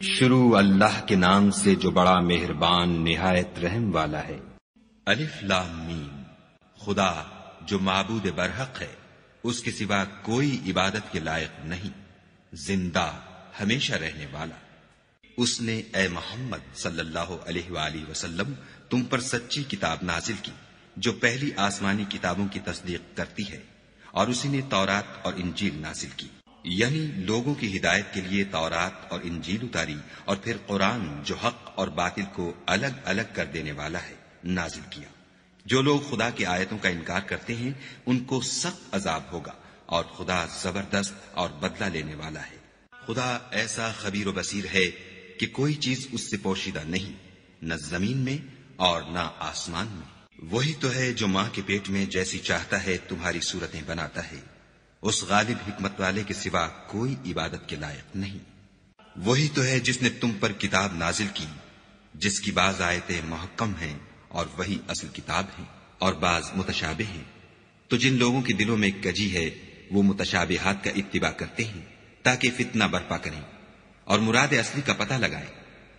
شروع اللہ کے نام سے جو بڑا مہربان نہایت رحم والا ہے۔ الف لام میم، خدا جو معبود برحق ہے، اس کے سوا کوئی عبادت کے لائق نہیں، زندہ ہمیشہ رہنے والا۔ اس نے اے محمد صلی اللہ علیہ وآلہ وسلم تم پر سچی کتاب نازل کی جو پہلی آسمانی کتابوں کی تصدیق کرتی ہے، اور اسی نے تورات اور انجیل نازل کی، یعنی لوگوں کی ہدایت کے لیے تورات اور انجیل اتاری، اور پھر قرآن جو حق اور باطل کو الگ الگ کر دینے والا ہے نازل کیا۔ جو لوگ خدا کی آیتوں کا انکار کرتے ہیں ان کو سخت عذاب ہوگا، اور خدا زبردست اور بدلہ لینے والا ہے۔ خدا ایسا خبیر و بصیر ہے کہ کوئی چیز اس سے پوشیدہ نہیں، نہ زمین میں اور نہ آسمان میں۔ وہی تو ہے جو ماں کے پیٹ میں جیسی چاہتا ہے تمہاری صورتیں بناتا ہے، اس غالب حکمت والے کے سوا کوئی عبادت کے لائق نہیں۔ وہی تو ہے جس نے تم پر کتاب نازل کی جس کی بعض آیتیں محکم ہیں اور وہی اصل کتاب ہیں، اور بعض متشابہ ہیں۔ تو جن لوگوں کے دلوں میں کجی ہے وہ متشابہات کا اتباع کرتے ہیں تاکہ فتنہ برپا کریں اور مراد اصلی کا پتہ لگائیں،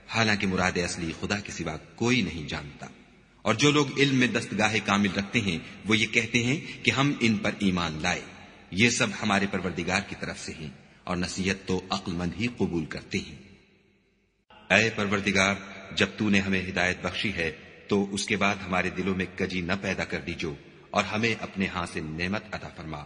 حالانکہ مراد اصلی خدا کے سوا کوئی نہیں جانتا۔ اور جو لوگ علم میں دستگاہ کامل رکھتے ہیں وہ یہ کہتے ہیں کہ ہم ان پر ایمان لائے، یہ سب ہمارے پروردگار کی طرف سے ہیں، اور نصیحت تو عقل مند ہی قبول کرتے ہیں۔ اے پروردگار، جب تو نے ہمیں ہدایت بخشی ہے تو اس کے بعد ہمارے دلوں میں کجی نہ پیدا کر دیجو، اور ہمیں اپنے ہاں سے نعمت عطا فرما،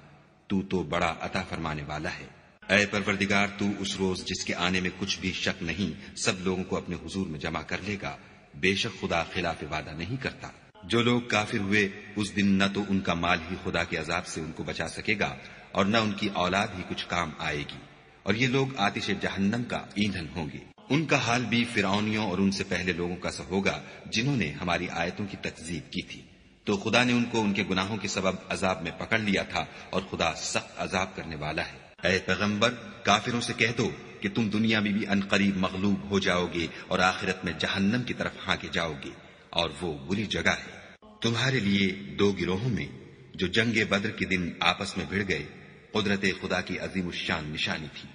تو بڑا عطا فرمانے والا ہے۔ اے پروردگار، تو اس روز جس کے آنے میں کچھ بھی شک نہیں سب لوگوں کو اپنے حضور میں جمع کر لے گا، بے شک خدا خلاف وعدہ نہیں کرتا۔ جو لوگ کافر ہوئے اس دن نہ تو ان کا مال ہی خدا کے عذاب سے ان کو بچا سکے گا اور نہ ان کی اولاد ہی کچھ کام آئے گی، اور یہ لوگ آتش جہنم کا ایندھن ہوں گے۔ ان کا حال بھی فرعونیوں اور ان سے پہلے لوگوں کا سا ہوگا جنہوں نے ہماری آیتوں کی تکذیب کی تھی، تو خدا نے ان کو ان کے گناہوں کے سبب عذاب میں پکڑ لیا تھا، اور خدا سخت عذاب کرنے والا ہے۔ اے پیغمبر، کافروں سے کہہ دو کہ تم دنیا میں بھی عنقریب مغلوب ہو جاؤ گے اور آخرت میں جہنم کی طرف ہانکے جاؤ گے، اور وہ بری جگہ ہے۔ تمہارے لیے دو گروہوں میں جو جنگ بدر کے دن آپس میں بھڑ گئے قدرت خدا کی عظیم الشان نشانی تھی۔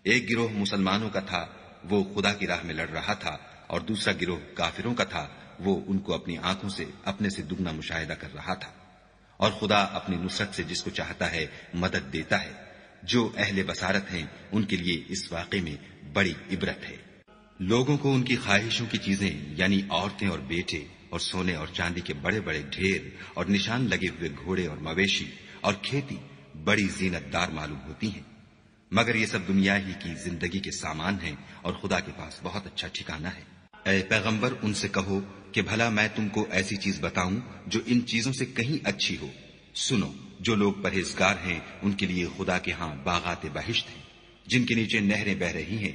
ایک گروہ مسلمانوں کا تھا، وہ خدا کی راہ میں لڑ رہا تھا، اور دوسرا گروہ کافروں کا تھا، وہ ان کو اپنی آنکھوں سے اپنے سے دگنا مشاہدہ کر رہا تھا۔ اور خدا اپنی نصرت سے جس کو چاہتا ہے مدد دیتا ہے۔ جو اہل بصارت ہیں ان کے لیے اس واقعے میں بڑی عبرت ہے۔ لوگوں کو ان کی خواہشوں کی چیزیں یعنی عورتیں اور بیٹے اور سونے اور چاندی کے بڑے بڑے ڈھیر اور نشان لگے ہوئے گھوڑے اور مویشی اور کھیتی بڑی زینت دار معلوم ہوتی ہیں، مگر یہ سب دنیا ہی کی زندگی کے سامان ہیں، اور خدا کے پاس بہت اچھا ٹھکانہ ہے۔ اے پیغمبر، ان سے کہو کہ بھلا میں تم کو ایسی چیز بتاؤں جو ان چیزوں سے کہیں اچھی ہو۔ سنو، جو لوگ پرہیزگار ہیں ان کے لیے خدا کے ہاں باغات بہشت ہیں جن کے نیچے نہریں بہ رہی ہیں،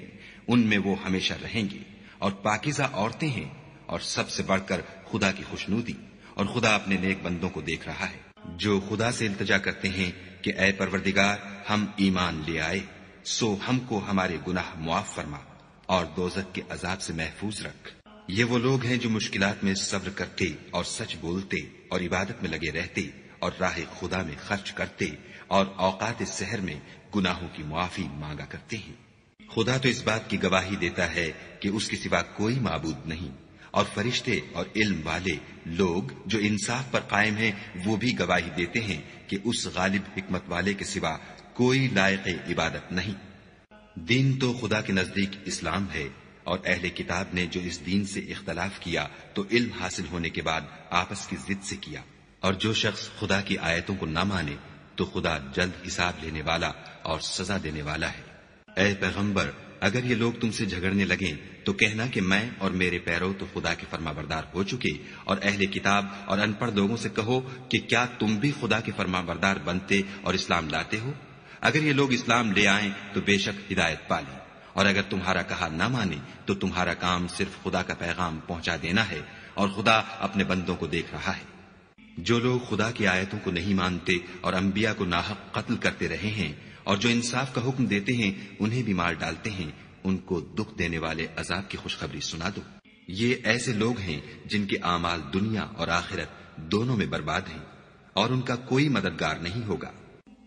ان میں وہ ہمیشہ رہیں گے، اور پاکیزہ عورتیں ہیں، اور سب سے بڑھ کر خدا کی خوشنودی، اور خدا اپنے نیک بندوں کو دیکھ رہا ہے جو خدا سے التجا کرتے ہیں کہ اے پروردگار، ہم ایمان لے آئے، سو ہم کو ہمارے گناہ معاف فرما اور دوزخ کے عذاب سے محفوظ رکھ۔ یہ وہ لوگ ہیں جو مشکلات میں صبر کرتے اور سچ بولتے اور عبادت میں لگے رہتے اور راہ خدا میں خرچ کرتے اور اوقات سحر میں گناہوں کی معافی مانگا کرتے ہیں۔ خدا تو اس بات کی گواہی دیتا ہے کہ اس کے سوا کوئی معبود نہیں، اور فرشتے اور علم والے لوگ جو انصاف پر قائم ہیں وہ بھی گواہی دیتے ہیں کہ اس غالب حکمت والے کے سوا کوئی لائق عبادت نہیں۔ دین تو خدا کے نزدیک اسلام ہے، اور اہل کتاب نے جو اس دین سے اختلاف کیا تو علم حاصل ہونے کے بعد آپس کی ضد سے کیا، اور جو شخص خدا کی آیتوں کو نہ مانے تو خدا جلد حساب لینے والا اور سزا دینے والا ہے۔ اے پیغمبر، اگر یہ لوگ تم سے جھگڑنے لگیں تو کہنا کہ میں اور میرے پیرو تو خدا کے فرما بردار ہو چکے، اور اہل کتاب اور ان پڑھ لوگوں سے کہو کہ کیا تم بھی خدا کے فرما بردار بنتے اور اسلام لاتے ہو؟ اگر یہ لوگ اسلام لے آئیں تو بے شک ہدایت پالیں، اور اگر تمہارا کہا نہ مانے تو تمہارا کام صرف خدا کا پیغام پہنچا دینا ہے، اور خدا اپنے بندوں کو دیکھ رہا ہے۔ جو لوگ خدا کی آیتوں کو نہیں مانتے اور انبیاء کو ناحق قتل کرتے رہے ہیں، اور جو انصاف کا حکم دیتے ہیں انہیں بھی مار ڈالتے ہیں، ان کو دکھ دینے والے عذاب کی خوشخبری سنا دو۔ یہ ایسے لوگ ہیں جن کے اعمال دنیا اور آخرت دونوں میں برباد ہیں، اور ان کا کوئی مددگار نہیں ہوگا۔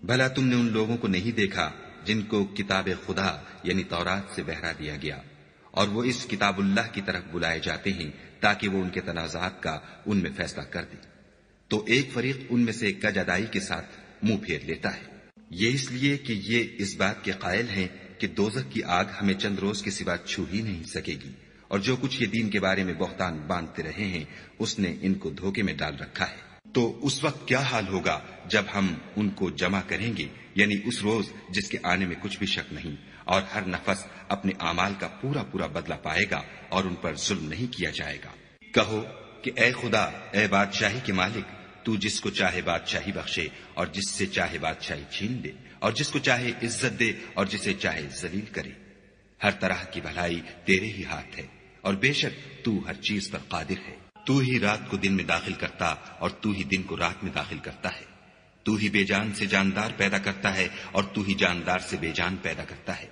بھلا تم نے ان لوگوں کو نہیں دیکھا جن کو کتاب خدا یعنی تورات سے بہرا دیا گیا، اور وہ اس کتاب اللہ کی طرف بلائے جاتے ہیں تاکہ وہ ان کے تنازعات کا ان میں فیصلہ کر دے، تو ایک فریق ان میں سے کج ادائی کے ساتھ منہ پھیر لیتا ہے۔ یہ اس لیے کہ یہ اس بات کے قائل ہیں کہ دوزخ کی آگ ہمیں چند روز کے سوا چھو ہی نہیں سکے گی، اور جو کچھ یہ دین کے بارے میں بہتان باندھتے رہے ہیں اس نے ان کو دھوکے میں ڈال رکھا ہے۔ تو اس وقت کیا حال ہوگا جب ہم ان کو جمع کریں گے، یعنی اس روز جس کے آنے میں کچھ بھی شک نہیں، اور ہر نفس اپنے اعمال کا پورا پورا بدلہ پائے گا اور ان پر ظلم نہیں کیا جائے گا۔ کہو کہ اے خدا، اے بادشاہی کے مالک، تو جس کو چاہے بادشاہی بخشے اور جس سے چاہے بادشاہی چھین دے، اور جس کو چاہے عزت دے اور جسے چاہے ذلیل کرے۔ ہر طرح کی بھلائی تیرے ہی ہاتھ ہے، اور بے شک تو ہر چیز پر قادر ہے۔ تو ہی رات کو دن میں داخل کرتا اور تو ہی دن کو رات میں داخل کرتا ہے۔ تو ہی بے جان سے جاندار پیدا کرتا ہے اور تو ہی جاندار سے بے جان پیدا کرتا ہے،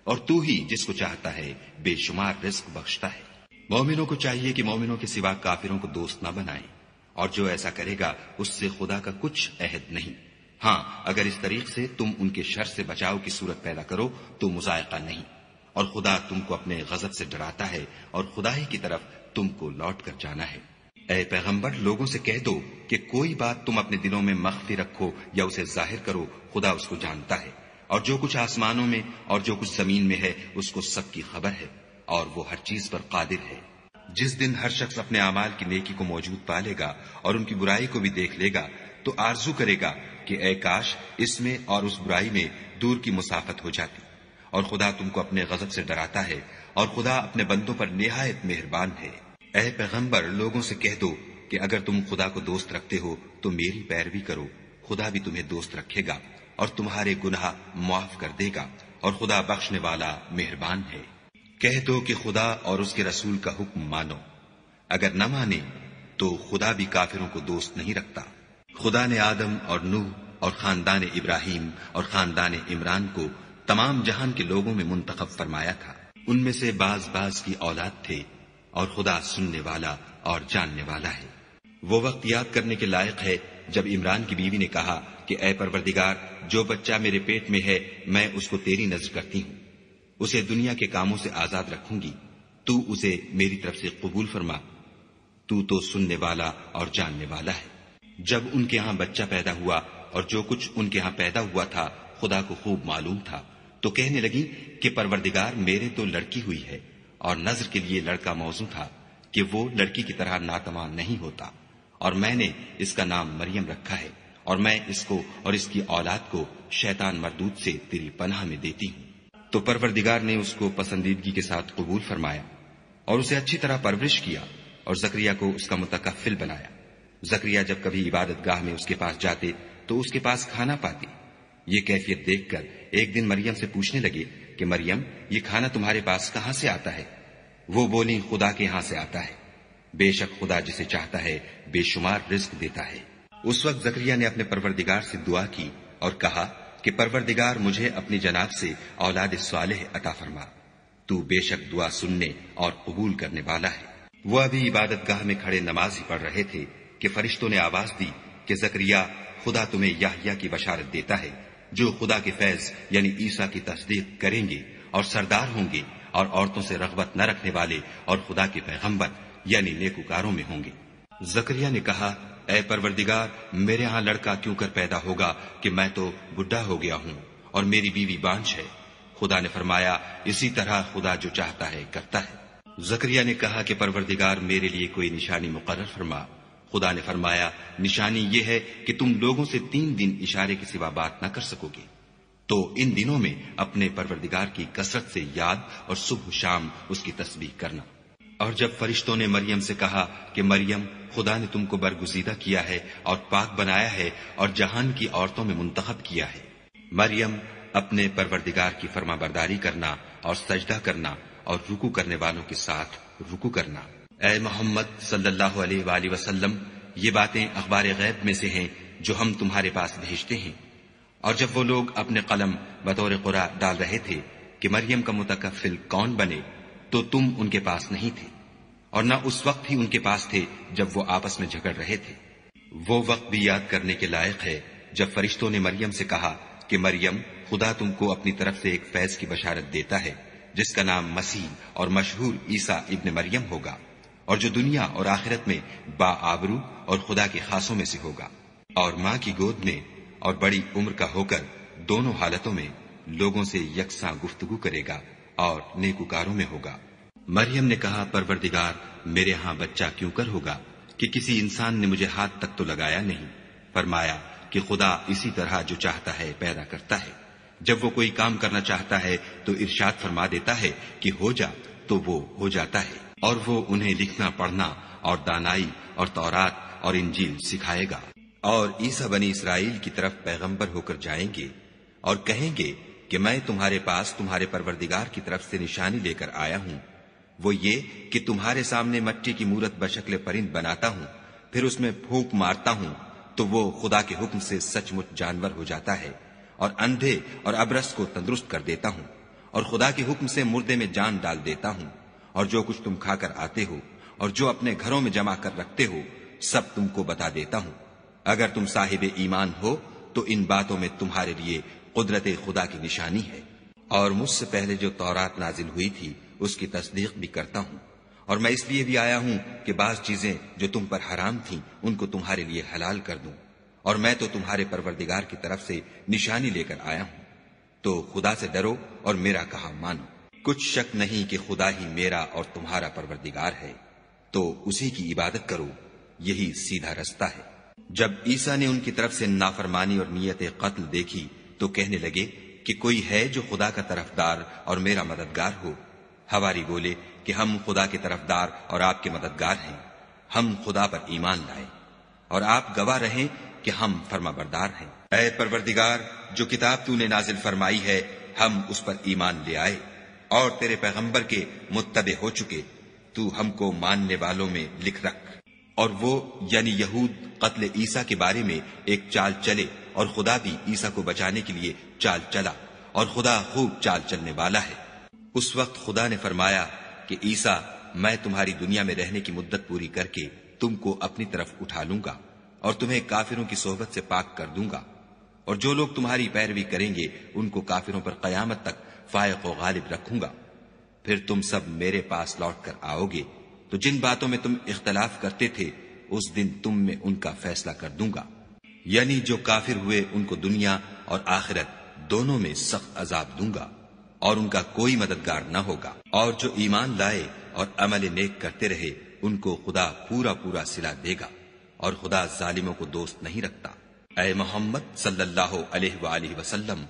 اور تو ہی جس کو چاہتا ہے بے شمار رزق بخشتا ہے۔ مومنوں کو چاہیے کہ مومنوں کے سوا کافروں کو دوست نہ بنائیں، اور جو ایسا کرے گا اس سے خدا کا کچھ عہد نہیں۔ ہاں، اگر اس طریق سے تم ان کے شر سے بچاؤ کی صورت پیدا کرو تو مذائقہ نہیں، اور خدا تم کو اپنے غضب سے ڈراتا ہے اور خدا ہی کی طرف تم کو لوٹ کر جانا ہے۔ اے پیغمبر، لوگوں سے کہہ دو کہ کوئی بات تم اپنے دلوں میں مخفی رکھو یا اسے ظاہر کرو، خدا اس کو جانتا ہے، اور جو کچھ آسمانوں میں اور جو کچھ زمین میں ہے اس کو سب کی خبر ہے، اور وہ ہر چیز پر قادر ہے۔ جس دن ہر شخص اپنے اعمال کی نیکی کو موجود پا لے گا اور ان کی برائی کو بھی دیکھ لے گا تو آرزو کرے گا کہ اے کاش اس میں اور اس برائی میں دور کی مسافت ہو جاتی، اور خدا تم کو اپنے غضب سے ڈراتا ہے، اور خدا اپنے بندوں پر نہایت مہربان ہے۔ اے پیغمبر، لوگوں سے کہہ دو کہ اگر تم خدا کو دوست رکھتے ہو تو میری پیروی کرو، خدا بھی تمہیں دوست رکھے گا اور تمہارے گناہ معاف کر دے گا، اور خدا بخشنے والا مہربان ہے۔ کہہ دو کہ خدا اور اس کے رسول کا حکم مانو، اگر نہ مانے تو خدا بھی کافروں کو دوست نہیں رکھتا۔ خدا نے آدم اور نوح اور خاندان ابراہیم اور خاندان عمران کو تمام جہان کے لوگوں میں منتخب فرمایا تھا، ان میں سے بعض بعض کی اولاد تھے، اور خدا سننے والا اور جاننے والا ہے۔ وہ وقت یاد کرنے کے لائق ہے جب عمران کی بیوی نے کہا کہ اے پروردگار، جو بچہ میرے پیٹ میں ہے میں اس کو تیری نذر کرتی ہوں، اسے دنیا کے کاموں سے آزاد رکھوں گی، تو اسے میری طرف سے قبول فرما، تو سننے والا اور جاننے والا ہے۔ جب ان کے ہاں بچہ پیدا ہوا اور جو کچھ ان کے ہاں پیدا ہوا تھا خدا کو خوب معلوم تھا، تو کہنے لگی کہ پروردگار، میرے تو لڑکی ہوئی ہے، اور نذر کے لیے لڑکا موزوں تھا کہ وہ لڑکی کی طرح ناتواں نہیں ہوتا، اور میں نے اس کا نام مریم رکھا ہے، اور میں اس کو اور اس کی اولاد کو شیطان مردود سے تیری پناہ میں دیتی ہوں۔ تو پروردگار نے اس کو پسندیدگی کے ساتھ قبول فرمایا اور اسے اچھی طرح پرورش کیا اور زکریا کو اس کا متکفل بنایا۔ زکریا جب کبھی عبادت گاہ میں اس کے پاس جاتے تو اس کے پاس کھانا پاتے۔ یہ کیفیت دیکھ کر ایک دن مریم سے پوچھنے لگے کہ مریم، یہ کھانا تمہارے پاس کہاں سے آتا ہے؟ وہ بولی، خدا کے ہاں سے آتا ہے، بے شک خدا جسے چاہتا ہے بے شمار رزق دیتا ہے۔ اس وقت زکریا نے اپنے پروردگار سے دعا کی اور کہا کہ پروردگار، مجھے اپنی جناب سے اولاد صالح عطا فرما، تو بے شک دعا سننے اور قبول کرنے والا ہے۔ وہ ابھی عبادت گاہ میں کھڑے نماز ہی پڑھ رہے تھے کہ فرشتوں نے آواز دی کہ زکریا، خدا تمہیں یحییٰ کی بشارت دیتا ہے، جو خدا کے فیض یعنی عیسیٰ کی تصدیق کریں گے اور سردار ہوں گے اور عورتوں سے رغبت نہ رکھنے والے اور خدا کے پیغمبر یعنی نیکوکاروں میں ہوں گے۔ زکریا نے کہا، اے پروردگار، میرے ہاں لڑکا کیوں کر پیدا ہوگا کہ میں تو بڈھا ہو گیا ہوں اور میری بیوی بانجھ ہے۔ خدا نے فرمایا، اسی طرح خدا جو چاہتا ہے کرتا ہے۔ زکریا نے کہا کہ پروردگار، میرے لیے کوئی نشانی مقرر فرما۔ خدا نے فرمایا، نشانی یہ ہے کہ تم لوگوں سے 3 دن اشارے کے سوا بات نہ کر سکو گے، تو ان دنوں میں اپنے پروردگار کی کثرت سے یاد اور صبح و شام اس کی تسبیح کرنا۔ اور جب فرشتوں نے مریم سے کہا کہ مریم، خدا نے تم کو برگزیدہ کیا ہے اور پاک بنایا ہے اور جہان کی عورتوں میں منتخب کیا ہے، مریم اپنے پروردگار کی فرما برداری کرنا اور سجدہ کرنا اور رکوع کرنے والوں کے ساتھ رکوع کرنا۔ اے محمد صلی اللہ علیہ وآلہ وسلم، یہ باتیں اخبار غیب میں سے ہیں جو ہم تمہارے پاس بھیجتے ہیں۔ اور جب وہ لوگ اپنے قلم بطور قرآ ڈال رہے تھے کہ مریم کا متکفل کون بنے، تو تم ان کے پاس نہیں تھے، اور نہ اس وقت ہی ان کے پاس تھے جب وہ آپس میں جھگڑ رہے تھے۔ وہ وقت بھی یاد کرنے کے لائق ہے جب فرشتوں نے مریم سے کہا کہ مریم، خدا تم کو اپنی طرف سے ایک فیض کی بشارت دیتا ہے جس کا نام مسیح اور مشہور عیسیٰ ابن مریم ہوگا، اور جو دنیا اور آخرت میں با آبرو اور خدا کے خاصوں میں سے ہوگا، اور ماں کی گود میں اور بڑی عمر کا ہو کر دونوں حالتوں میں لوگوں سے یکساں گفتگو کرے گا اور نیکوکاروں میں ہوگا۔ مریم نے کہا، پروردگار، میرے ہاں بچہ کیوں کر ہوگا کہ کسی انسان نے مجھے ہاتھ تک تو لگایا نہیں۔ فرمایا کہ خدا اسی طرح جو چاہتا ہے پیدا کرتا ہے، جب وہ کوئی کام کرنا چاہتا ہے تو ارشاد فرما دیتا ہے کہ ہو جا، تو وہ ہو جاتا ہے، اور وہ انہیں لکھنا پڑھنا اور دانائی اور تورات اور انجیل سکھائے گا۔ اور عیسیٰ بنی اسرائیل کی طرف پیغمبر ہو کر جائیں گے اور کہیں گے کہ میں تمہارے پاس تمہارے پروردگار کی طرف سے نشانی لے کر آیا ہوں، وہ یہ کہ تمہارے سامنے مٹی کی مورت بشکل پرند بناتا ہوں، پھر اس میں پھونک مارتا ہوں تو وہ خدا کے حکم سے سچ مچ جانور ہو جاتا ہے، اور اندھے اور ابرص کو تندرست کر دیتا ہوں، اور خدا کے حکم سے مردے میں جان ڈال دیتا ہوں، اور جو کچھ تم کھا کر آتے ہو اور جو اپنے گھروں میں جمع کر رکھتے ہو سب تم کو بتا دیتا ہوں۔ اگر تم صاحب ایمان ہو تو ان باتوں میں تمہارے لیے قدرت خدا کی نشانی ہے، اور مجھ سے پہلے جو تورات نازل ہوئی تھی اس کی تصدیق بھی کرتا ہوں، اور میں اس لیے بھی آیا ہوں کہ بعض چیزیں جو تم پر حرام تھیں ان کو تمہارے لیے حلال کر دوں، اور میں تو تمہارے پروردگار کی طرف سے نشانی لے کر آیا ہوں، تو خدا سے ڈرو اور میرا کہا مانو۔ کچھ شک نہیں کہ خدا ہی میرا اور تمہارا پروردگار ہے، تو اسی کی عبادت کرو، یہی سیدھا رستہ ہے۔ جب عیسیٰ نے ان کی طرف سے نافرمانی اور نیت قتل دیکھی تو کہنے لگے کہ کوئی ہے جو خدا کا طرفدار اور میرا مددگار ہو؟ حواری بولے کہ ہم خدا کے طرفدار اور آپ کے مددگار ہیں، ہم خدا پر ایمان لائے اور آپ گواہ رہیں کہ ہم فرما بردار ہیں۔ اے پروردگار، جو کتاب تو نے نازل فرمائی ہے ہم اس پر ایمان لے آئے اور تیرے پیغمبر کے متبع ہو چکے، تو ہم کو ماننے والوں میں لکھ رکھ۔ اور وہ یعنی یہود قتل عیسیٰ کے بارے میں ایک چال چلے، اور خدا بھی عیسیٰ کو بچانے کے لیے چال چلا، اور خدا خوب چال چلنے والا ہے۔ اس وقت خدا نے فرمایا کہ عیسیٰ، میں تمہاری دنیا میں رہنے کی مدت پوری کر کے تم کو اپنی طرف اٹھا لوں گا اور تمہیں کافروں کی صحبت سے پاک کر دوں گا، اور جو لوگ تمہاری پیروی کریں گے ان کو کافروں پر قیامت تک فائق و غالب رکھوں گا۔ پھر تم سب میرے پاس لوٹ کر آؤ گے تو جن باتوں میں تم اختلاف کرتے تھے اس دن تم میں ان کا فیصلہ کر دوں گا، یعنی جو کافر ہوئے ان کو دنیا اور آخرت دونوں میں سخت عذاب دوں گا، اور ان کا کوئی مددگار نہ ہوگا۔ اور جو ایمان لائے اور عمل نیک کرتے رہے ان کو خدا پورا پورا صلہ دے گا، اور خدا ظالموں کو دوست نہیں رکھتا۔ اے محمد صلی اللہ علیہ وآلہ وسلم،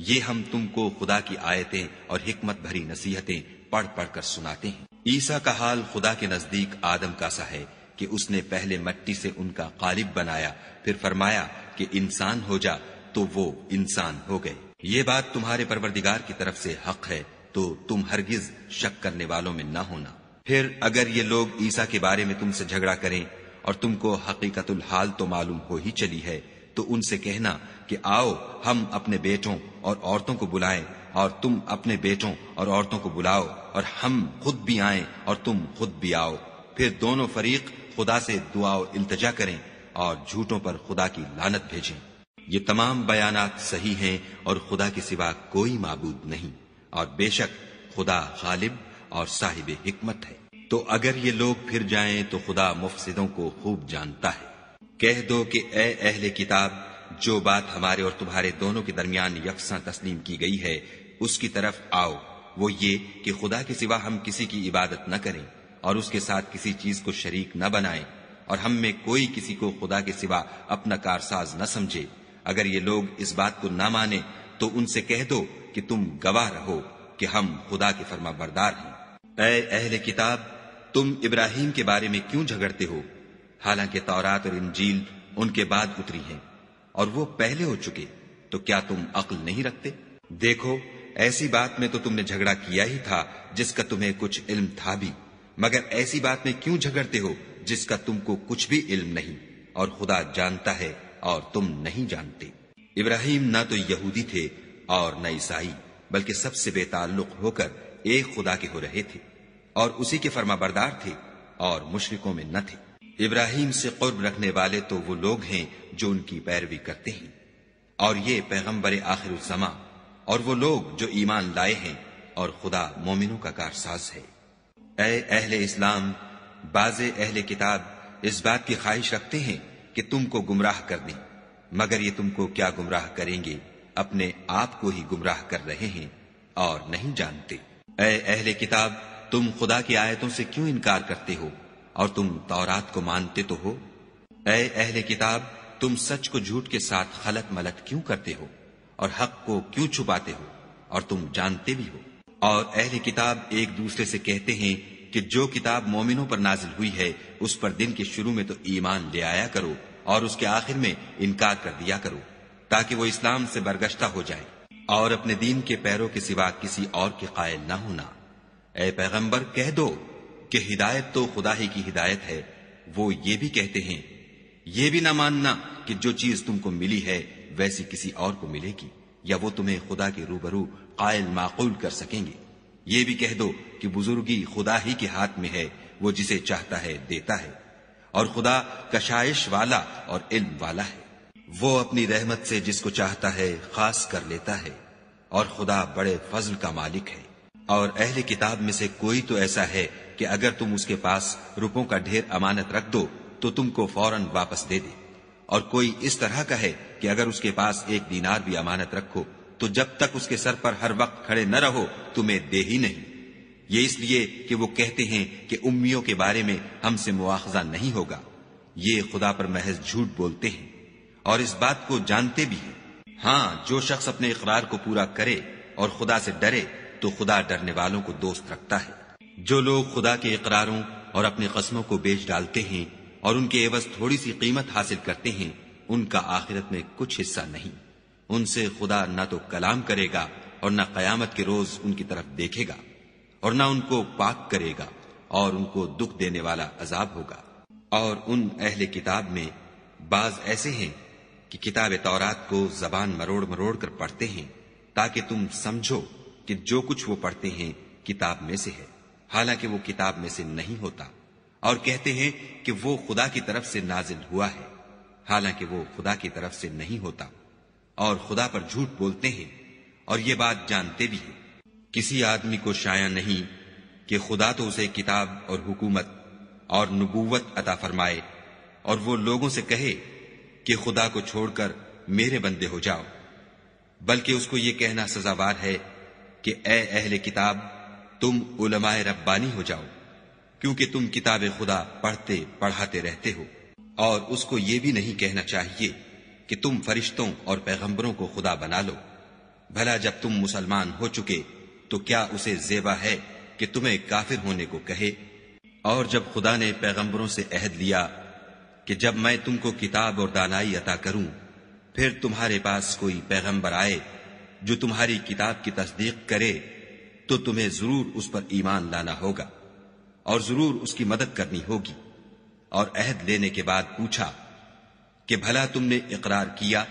یہ ہم تم کو خدا کی آیتیں اور حکمت بھری نصیحتیں پڑھ پڑھ کر سناتے ہیں۔ عیسیٰ کا حال خدا کے نزدیک آدم کا سا ہے کہ اس نے پہلے مٹی سے ان کا قالب بنایا، پھر فرمایا کہ انسان ہو جا، تو وہ انسان ہو گئے۔ یہ بات تمہارے پروردگار کی طرف سے حق ہے، تو تم ہرگز شک کرنے والوں میں نہ ہونا۔ پھر اگر یہ لوگ عیسیٰ کے بارے میں تم سے جھگڑا کریں اور تم کو حقیقت الحال تو معلوم ہو ہی چلی ہے، تو ان سے کہنا کہ آؤ ہم اپنے بیٹوں اور عورتوں کو بلائیں، اور تم اپنے بیٹوں اور عورتوں کو بلاؤ، اور ہم خود بھی آئیں اور تم خود بھی آؤ، پھر دونوں فریق خدا سے دعا و التجا کریں اور جھوٹوں پر خدا کی لعنت بھیجیں۔ یہ تمام بیانات صحیح ہیں اور خدا کے سوا کوئی معبود نہیں، اور بے شک خدا غالب اور صاحب حکمت ہے۔ تو اگر یہ لوگ پھر جائیں تو خدا مفسدوں کو خوب جانتا ہے۔ کہہ دو کہ اے اہل کتاب، جو بات ہمارے اور تمہارے دونوں کے درمیان یکساں تسلیم کی گئی ہے اس کی طرف آؤ، وہ یہ کہ خدا کے سوا ہم کسی کی عبادت نہ کریں اور اس کے ساتھ کسی چیز کو شریک نہ بنائیں، اور ہم میں کوئی کسی کو خدا کے سوا اپنا کارساز نہ سمجھے۔ اگر یہ لوگ اس بات کو نہ مانیں تو ان سے کہہ دو کہ تم گواہ رہو کہ ہم خدا کے فرما بردار ہیں۔ اے اہل کتاب، تم ابراہیم کے بارے میں کیوں جھگڑتے ہو، حالانکہ تورات اور انجیل ان کے بعد اتری ہیں اور وہ پہلے ہو چکے، تو کیا تم عقل نہیں رکھتے؟ دیکھو، ایسی بات میں تو تم نے جھگڑا کیا ہی تھا جس کا تمہیں کچھ علم تھا بھی، مگر ایسی بات میں کیوں جھگڑتے ہو جس کا تم کو کچھ بھی علم نہیں، اور خدا جانتا ہے اور تم نہیں جانتے۔ ابراہیم نہ تو یہودی تھے اور نہ عیسائی، بلکہ سب سے بے تعلق ہو کر ایک خدا کے ہو رہے تھے، اور اسی کے فرما بردار تھے اور مشرکوں میں نہ تھے۔ ابراہیم سے قرب رکھنے والے تو وہ لوگ ہیں جو ان کی پیروی کرتے ہیں، اور یہ پیغمبر آخر الزماں اور وہ لوگ جو ایمان لائے ہیں اور خدا مومنوں کا کارساز ہے۔ اے اہل اسلام، بعض اہل کتاب اس بات کی خواہش رکھتے ہیں کہ تم کو گمراہ کر دیں، مگر یہ تم کو کیا گمراہ کریں گے، اپنے آپ کو ہی گمراہ کر رہے ہیں اور نہیں جانتے۔ اے اہل کتاب، تم خدا کی آیتوں سے کیوں انکار کرتے ہو اور تم تورات کو مانتے تو ہو؟ اے اہل کتاب، تم سچ کو جھوٹ کے ساتھ خلط ملط کیوں کرتے ہو اور حق کو کیوں چھپاتے ہو اور تم جانتے بھی ہو؟ اور اہل کتاب ایک دوسرے سے کہتے ہیں کہ جو کتاب مومنوں پر نازل ہوئی ہے اس پر دن کے شروع میں تو ایمان لے آیا کرو اور اس کے آخر میں انکار کر دیا کرو، تاکہ وہ اسلام سے برگشتہ ہو جائے اور اپنے دین کے پیروں کے سوا کسی اور کے قائل نہ ہونا۔ اے پیغمبر، کہہ دو کہ ہدایت تو خدا ہی کی ہدایت ہے۔ وہ یہ بھی کہتے ہیں، یہ بھی نہ ماننا کہ جو چیز تم کو ملی ہے ویسی کسی اور کو ملے گی، یا وہ تمہیں خدا کے روبرو قائل معقول کر سکیں گے۔ یہ بھی کہہ دو کہ بزرگی خدا ہی کے ہاتھ میں ہے، وہ جسے چاہتا ہے دیتا ہے، اور خدا کشائش والا اور علم والا ہے۔ وہ اپنی رحمت سے جس کو چاہتا ہے خاص کر لیتا ہے، اور خدا بڑے فضل کا مالک ہے۔ اور اہل کتاب میں سے کوئی تو ایسا ہے کہ اگر تم اس کے پاس روپوں کا ڈھیر امانت رکھ دو تو تم کو فوراً واپس دے دے، اور کوئی اس طرح کا ہے کہ اگر اس کے پاس 1 دینار بھی امانت رکھو تو جب تک اس کے سر پر ہر وقت کھڑے نہ رہو تمہیں دے ہی نہیں۔ یہ اس لیے کہ وہ کہتے ہیں کہ امیوں کے بارے میں ہم سے مواخذہ نہیں ہوگا۔ یہ خدا پر محض جھوٹ بولتے ہیں اور اس بات کو جانتے بھی ہیں۔ ہاں، جو شخص اپنے اقرار کو پورا کرے اور خدا سے ڈرے تو خدا ڈرنے والوں کو دوست رکھتا ہے۔ جو لوگ خدا کے اقراروں اور اپنی قسموں کو بیچ ڈالتے ہیں اور ان کے عوض تھوڑی سی قیمت حاصل کرتے ہیں، ان کا آخرت میں کچھ حصہ نہیں۔ ان سے خدا نہ تو کلام کرے گا اور نہ قیامت کے روز ان کی طرف دیکھے گا، اور نہ ان کو پاک کرے گا، اور ان کو دکھ دینے والا عذاب ہوگا۔ اور ان اہل کتاب میں بعض ایسے ہیں کہ کتاب تورات کو زبان مروڑ مروڑ کر پڑھتے ہیں تاکہ تم سمجھو کہ جو کچھ وہ پڑھتے ہیں کتاب میں سے ہے، حالانکہ وہ کتاب میں سے نہیں ہوتا، اور کہتے ہیں کہ وہ خدا کی طرف سے نازل ہوا ہے، حالانکہ وہ خدا کی طرف سے نہیں ہوتا، اور خدا پر جھوٹ بولتے ہیں اور یہ بات جانتے بھی ہیں۔ کسی آدمی کو شایع نہیں کہ خدا تو اسے کتاب اور حکومت اور نبوت عطا فرمائے اور وہ لوگوں سے کہے کہ خدا کو چھوڑ کر میرے بندے ہو جاؤ، بلکہ اس کو یہ کہنا سزاوار ہے کہ اے اہل کتاب، تم علماء ربانی ہو جاؤ، کیونکہ تم کتاب خدا پڑھتے پڑھاتے رہتے ہو۔ اور اس کو یہ بھی نہیں کہنا چاہیے کہ تم فرشتوں اور پیغمبروں کو خدا بنا لو۔ بھلا جب تم مسلمان ہو چکے تو کیا اسے زیبا ہے کہ تمہیں کافر ہونے کو کہے؟ اور جب خدا نے پیغمبروں سے عہد لیا کہ جب میں تم کو کتاب اور دانائی عطا کروں، پھر تمہارے پاس کوئی پیغمبر آئے جو تمہاری کتاب کی تصدیق کرے تو تمہیں ضرور اس پر ایمان لانا ہوگا اور ضرور اس کی مدد کرنی ہوگی۔ اور عہد لینے کے بعد پوچھا کہ بھلا تم نے اقرار کیا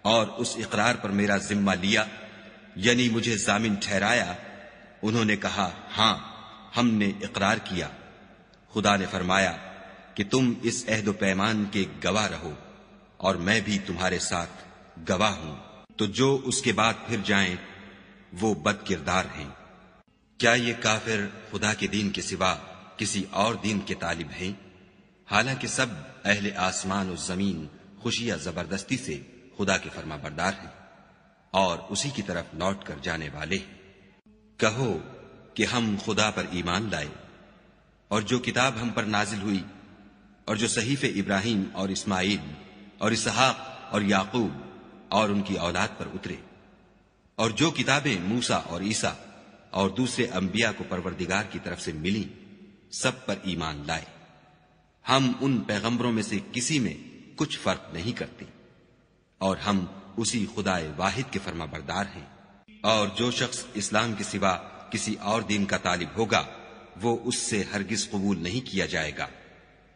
اور اس اقرار پر میرا ذمہ لیا، یعنی مجھے ضامن ٹھہرایا؟ انہوں نے کہا ہاں، ہم نے اقرار کیا۔ خدا نے فرمایا کہ تم اس عہد و پیمان کے گواہ رہو اور میں بھی تمہارے ساتھ گواہ ہوں۔ تو جو اس کے بعد پھر جائیں وہ بد کردار ہیں۔ کیا یہ کافر خدا کے دین کے سوا کسی اور دین کے طالب ہیں؟ حالانکہ سب اہل آسمان و زمین خوشی یا زبردستی سے خدا کے فرما بردار ہیں اور اسی کی طرف لوٹ کر جانے والے ہیں۔ کہو کہ ہم خدا پر ایمان لائے اور جو کتاب ہم پر نازل ہوئی اور جو صحیف ابراہیم اور اسماعیل اور اسحاق اور یعقوب اور ان کی اولاد پر اترے، اور جو کتابیں موسیٰ اور عیسیٰ اور دوسرے انبیاء کو پروردگار کی طرف سے ملی، سب پر ایمان لائے۔ ہم ان پیغمبروں میں سے کسی میں کچھ فرق نہیں کرتے، اور ہم اسی خدا واحد کے فرما بردار ہیں۔ اور جو شخص اسلام کے سوا کسی اور دین کا طالب ہوگا وہ اس سے ہرگز قبول نہیں کیا جائے گا،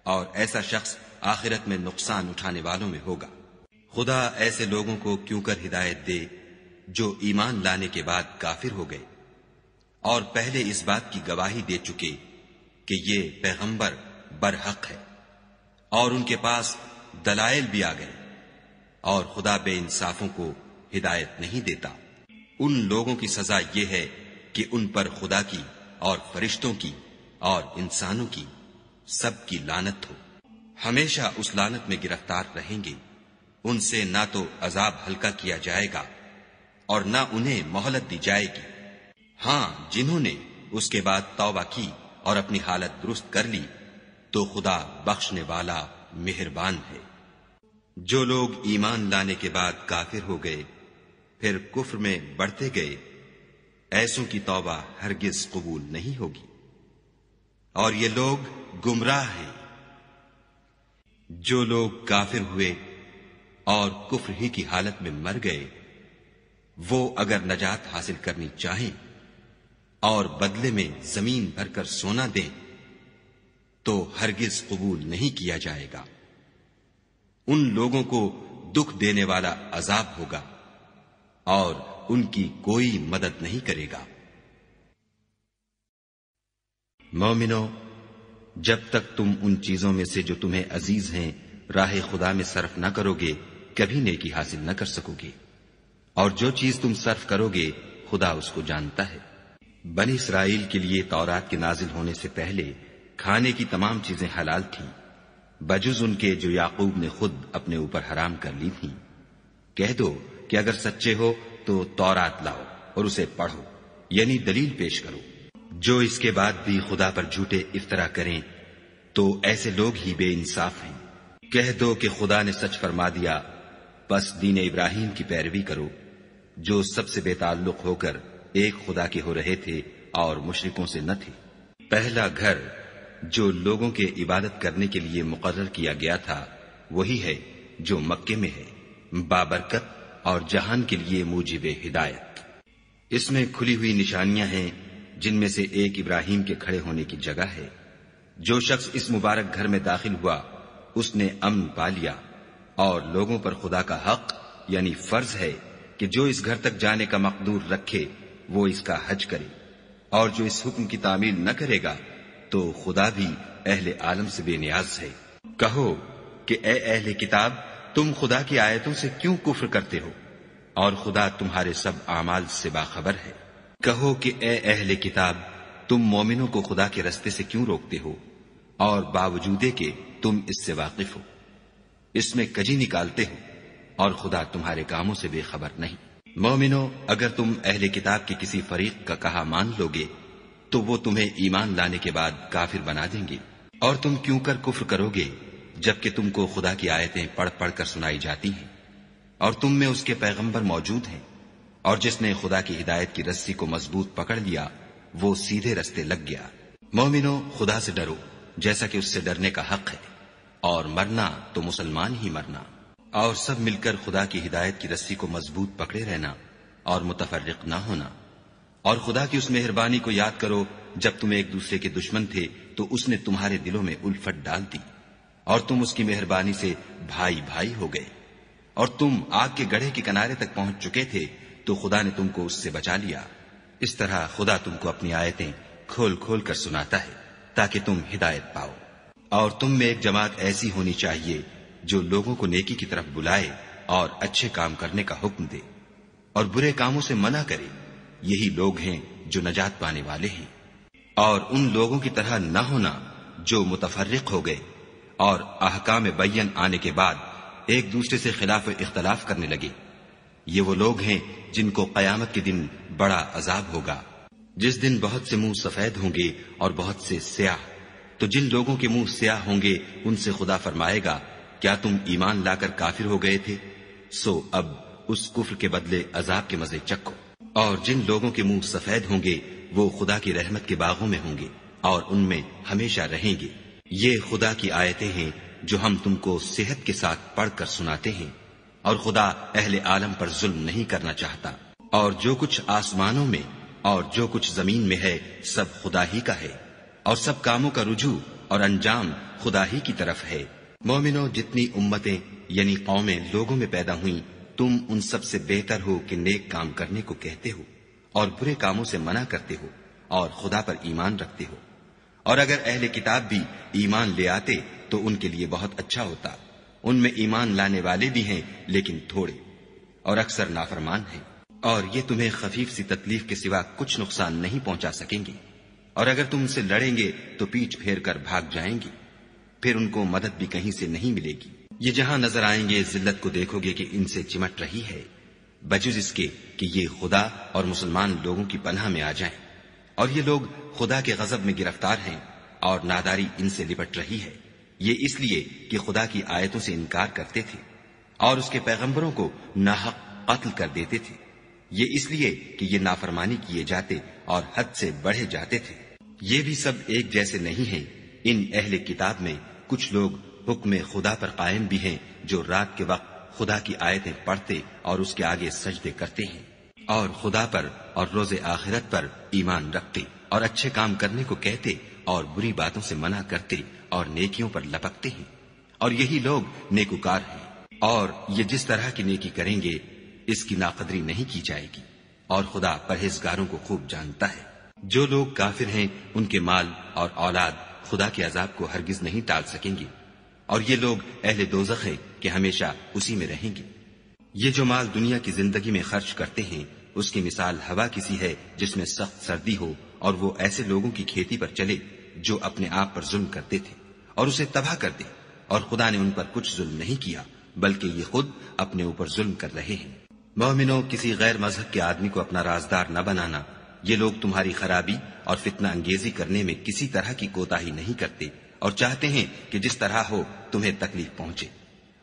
اور ایسا شخص آخرت میں نقصان اٹھانے والوں میں ہوگا۔ خدا ایسے لوگوں کو کیوں کر ہدایت دے جو ایمان لانے کے بعد کافر ہو گئے اور پہلے اس بات کی گواہی دے چکے کہ یہ پیغمبر برحق ہے، اور ان کے پاس دلائل بھی آ گئے، اور خدا بے انصافوں کو ہدایت نہیں دیتا۔ ان لوگوں کی سزا یہ ہے کہ ان پر خدا کی اور فرشتوں کی اور انسانوں کی سب کی لعنت ہو، ہمیشہ اس لعنت میں گرفتار رہیں گے۔ ان سے نہ تو عذاب ہلکا کیا جائے گا اور نہ انہیں مہلت دی جائے گی۔ ہاں، جنہوں نے اس کے بعد توبہ کی اور اپنی حالت درست کر لی تو خدا بخشنے والا مہربان ہے۔ جو لوگ ایمان لانے کے بعد کافر ہو گئے پھر کفر میں بڑھتے گئے، ایسوں کی توبہ ہرگز قبول نہیں ہوگی، اور یہ لوگ گمراہ ہیں۔ جو لوگ کافر ہوئے اور کفر ہی کی حالت میں مر گئے، وہ اگر نجات حاصل کرنی چاہیں اور بدلے میں زمین بھر کر سونا دیں تو ہرگز قبول نہیں کیا جائے گا۔ ان لوگوں کو دکھ دینے والا عذاب ہوگا اور ان کی کوئی مدد نہیں کرے گا۔ مومنو، جب تک تم ان چیزوں میں سے جو تمہیں عزیز ہیں راہ خدا میں صرف نہ کرو گے کبھی نیکی حاصل نہ کر سکو گے، اور جو چیز تم صرف کرو گے خدا اس کو جانتا ہے۔ بنی اسرائیل کے لیے تورات کے نازل ہونے سے پہلے کھانے کی تمام چیزیں حلال تھیں بجز ان کے جو یعقوب نے خود اپنے اوپر حرام کر لی تھیں۔ کہہ دو کہ اگر سچے ہو تو تورات لاؤ اور اسے پڑھو، یعنی دلیل پیش کرو۔ جو اس کے بعد بھی خدا پر جھوٹے افطرا کریں تو ایسے لوگ ہی بے انصاف ہیں۔ کہہ دو کہ خدا نے سچ فرما دیا، بس دین ابراہیم کی پیروی کرو، جو سب سے بے تعلق ہو کر ایک خدا کے ہو رہے تھے اور مشرکوں سے نہ تھے۔ پہلا گھر جو لوگوں کے عبادت کرنے کے لیے مقرر کیا گیا تھا وہی ہے جو مکے میں ہے، بابرکت اور جہان کے لیے موجب ہدایت۔ اس میں کھلی ہوئی نشانیاں ہیں، جن میں سے ایک ابراہیم کے کھڑے ہونے کی جگہ ہے۔ جو شخص اس مبارک گھر میں داخل ہوا اس نے امن پا لیا، اور لوگوں پر خدا کا حق یعنی فرض ہے کہ جو اس گھر تک جانے کا مقدور رکھے وہ اس کا حج کرے، اور جو اس حکم کی تعمیل نہ کرے گا تو خدا بھی اہل عالم سے بے نیاز ہے۔ کہو کہ اے اہل کتاب، تم خدا کی آیتوں سے کیوں کفر کرتے ہو اور خدا تمہارے سب اعمال سے باخبر ہے۔ کہو کہ اے اہل کتاب، تم مومنوں کو خدا کے رستے سے کیوں روکتے ہو اور باوجود کہ تم اس سے واقف ہو، اس میں کجی نکالتے ہو اور خدا تمہارے کاموں سے بے خبر نہیں۔ مومنو، اگر تم اہل کتاب کے کسی فریق کا کہا مان لوگے تو وہ تمہیں ایمان لانے کے بعد کافر بنا دیں گے، اور تم کیوں کر کفر کرو گے جبکہ تم کو خدا کی آیتیں پڑھ پڑھ کر سنائی جاتی ہیں اور تم میں اس کے پیغمبر موجود ہیں، اور جس نے خدا کی ہدایت کی رسی کو مضبوط پکڑ لیا وہ سیدھے رستے لگ گیا۔ مومنو، خدا سے ڈرو جیسا کہ اس سے ڈرنے کا حق ہے، اور مرنا تو مسلمان ہی مرنا، اور سب مل کر خدا کی ہدایت کی رسی کو مضبوط پکڑے رہنا اور متفرق نہ ہونا۔ اور خدا کی اس مہربانی کو یاد کرو جب تم ایک دوسرے کے دشمن تھے تو اس نے تمہارے دلوں میں الفت ڈال دی اور تم اس کی مہربانی سے بھائی بھائی ہو گئے، اور تم آگ کے گڑھے کے کنارے تک پہنچ چکے تھے تو خدا نے تم کو اس سے بچا لیا۔ اس طرح خدا تم کو اپنی آیتیں کھول کھول کر سناتا ہے تاکہ تم ہدایت پاؤ۔ اور تم میں ایک جماعت ایسی ہونی چاہیے جو لوگوں کو نیکی کی طرف بلائے اور اچھے کام کرنے کا حکم دے اور برے کاموں سے منع کرے، یہی لوگ ہیں جو نجات پانے والے ہیں۔ اور ان لوگوں کی طرح نہ ہونا جو متفرق ہو گئے اور احکام بین آنے کے بعد ایک دوسرے سے خلاف و اختلاف کرنے لگے۔ یہ وہ لوگ ہیں جن کو قیامت کے دن بڑا عذاب ہوگا، جس دن بہت سے منہ سفید ہوں گے اور بہت سے سیاہ۔ تو جن لوگوں کے منہ سیاہ ہوں گے ان سے خدا فرمائے گا، کیا تم ایمان لا کر کافر ہو گئے تھے؟ سو اب اس کفر کے بدلے عذاب کے مزے چکھو۔ اور جن لوگوں کے منہ سفید ہوں گے وہ خدا کی رحمت کے باغوں میں ہوں گے اور ان میں ہمیشہ رہیں گے۔ یہ خدا کی آیتیں ہیں جو ہم تم کو صحت کے ساتھ پڑھ کر سناتے ہیں، اور خدا اہل عالم پر ظلم نہیں کرنا چاہتا۔ اور جو کچھ آسمانوں میں اور جو کچھ زمین میں ہے سب خدا ہی کا ہے، اور سب کاموں کا رجوع اور انجام خدا ہی کی طرف ہے۔ مومنو، جتنی امتیں یعنی قومیں لوگوں میں پیدا ہوئیں، تم ان سب سے بہتر ہو کہ نیک کام کرنے کو کہتے ہو اور برے کاموں سے منع کرتے ہو اور خدا پر ایمان رکھتے ہو۔ اور اگر اہل کتاب بھی ایمان لے آتے تو ان کے لیے بہت اچھا ہوتا۔ ان میں ایمان لانے والے بھی ہیں لیکن تھوڑے، اور اکثر نافرمان ہیں۔ اور یہ تمہیں خفیف سی تکلیف کے سوا کچھ نقصان نہیں پہنچا سکیں گے، اور اگر تم سے لڑیں گے تو پیٹھ پھیر کر بھاگ جائیں گے، پھر ان کو مدد بھی کہیں سے نہیں ملے گی۔ یہ جہاں نظر آئیں گے ذلت کو دیکھو گے کہ ان سے چمٹ رہی ہے، بجز اس کے کہ یہ خدا اور مسلمان لوگوں کی پناہ میں آ جائیں، اور یہ لوگ خدا کے غضب میں گرفتار ہیں اور ناداری ان سے لپٹ رہی ہے۔ یہ اس لیے کہ خدا کی آیتوں سے انکار کرتے تھے اور اس کے پیغمبروں کو ناحق قتل کر دیتے تھے، یہ اس لیے کہ یہ نافرمانی کیے جاتے اور حد سے بڑھے جاتے تھے۔ یہ بھی سب ایک جیسے نہیں ہیں۔ ان اہل کتاب میں کچھ لوگ حکم خدا پر قائم بھی ہیں، جو رات کے وقت خدا کی آیتیں پڑھتے اور اس کے آگے سجدے کرتے ہیں، اور خدا پر اور روز آخرت پر ایمان رکھتے اور اچھے کام کرنے کو کہتے اور بری باتوں سے منع کرتے اور نیکیوں پر لپکتے ہیں، اور یہی لوگ نیکوکار ہیں۔ اور یہ جس طرح کی نیکی کریں گے اس کی ناقدری نہیں کی جائے گی، اور خدا پرہیزگاروں کو خوب جانتا ہے۔ جو لوگ کافر ہیں ان کے مال اور اولاد خدا کے عذاب کو ہرگز نہیں ٹال سکیں گے، اور یہ لوگ اہل دوزخ ہیں کہ ہمیشہ اسی میں رہیں گے۔ یہ جو مال دنیا کی زندگی میں خرچ کرتے ہیں اس کی مثال ہوا کسی ہے جس میں سخت سردی ہو اور وہ ایسے لوگوں کی کھیتی پر چلے جو اپنے آپ پر ظلم کرتے تھے اور اسے تباہ کر دے، اور خدا نے ان پر کچھ ظلم نہیں کیا بلکہ یہ خود اپنے اوپر ظلم کر رہے ہیں۔ مومنوں، کسی غیر مذہب کے آدمی کو اپنا رازدار نہ بنانا۔ یہ لوگ تمہاری خرابی اور فتنہ انگیزی کرنے میں کسی طرح کی کوتاہی نہیں کرتے اور چاہتے ہیں کہ جس طرح ہو تمہیں تکلیف پہنچے۔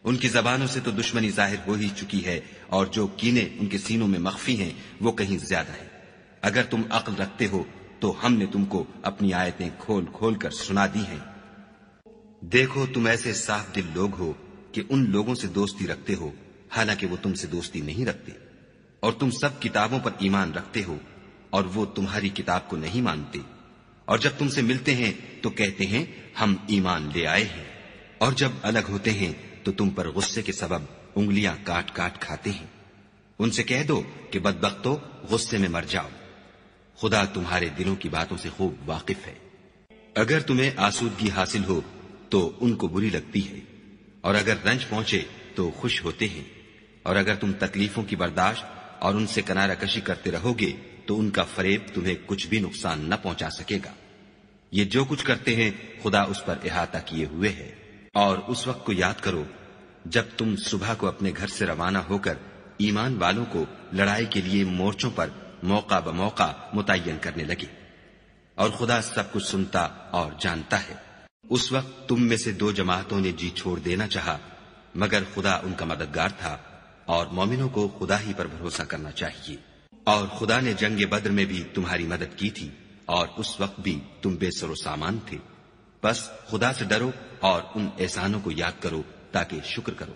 ان کی زبانوں سے تو دشمنی ظاہر ہو ہی چکی ہے، اور جو کینے ان کے سینوں میں مخفی ہیں وہ کہیں زیادہ ہیں۔ اگر تم عقل رکھتے ہو تو ہم نے تم کو اپنی آیتیں کھول کھول کر سنا دی ہیں۔ دیکھو، تم ایسے صاف دل لوگ ہو کہ ان لوگوں سے دوستی رکھتے ہو حالانکہ وہ تم سے دوستی نہیں رکھتے، اور تم سب کتابوں پر ایمان رکھتے ہو اور وہ تمہاری کتاب کو نہیں مانتے، اور جب تم سے ملتے ہیں تو کہتے ہیں ہم ایمان لے آئے ہیں، اور جب الگ ہوتے ہیں تو تم پر غصے کے سبب انگلیاں کاٹ کاٹ کھاتے ہیں۔ ان سے کہہ دو کہ بدبختو، غصے میں مر جاؤ، خدا تمہارے دلوں کی باتوں سے خوب واقف ہے۔ اگر تمہیں آسودگی حاصل ہو تو ان کو بری لگتی ہے، اور اگر رنج پہنچے تو خوش ہوتے ہیں، اور اگر تم تکلیفوں کی برداشت اور ان سے کنارہ کشی کرتے رہو گے تو ان کا فریب تمہیں کچھ بھی نقصان نہ پہنچا سکے گا۔ یہ جو کچھ کرتے ہیں خدا اس پر احاطہ کیے ہوئے ہے۔ اور اس وقت کو یاد کرو جب تم صبح کو اپنے گھر سے روانہ ہو کر ایمان والوں کو لڑائی کے لیے مورچوں پر موقع بموقع متعین کرنے لگے، اور خدا سب کچھ سنتا اور جانتا ہے۔ اس وقت تم میں سے دو جماعتوں نے جی چھوڑ دینا چاہا، مگر خدا ان کا مددگار تھا، اور مومنوں کو خدا ہی پر بھروسہ کرنا چاہیے۔ اور خدا نے جنگ بدر میں بھی تمہاری مدد کی تھی، اور اس وقت بھی تم بے سر و سامان تھے۔ بس خدا سے ڈرو اور ان احسانوں کو یاد کرو تاکہ شکر کرو۔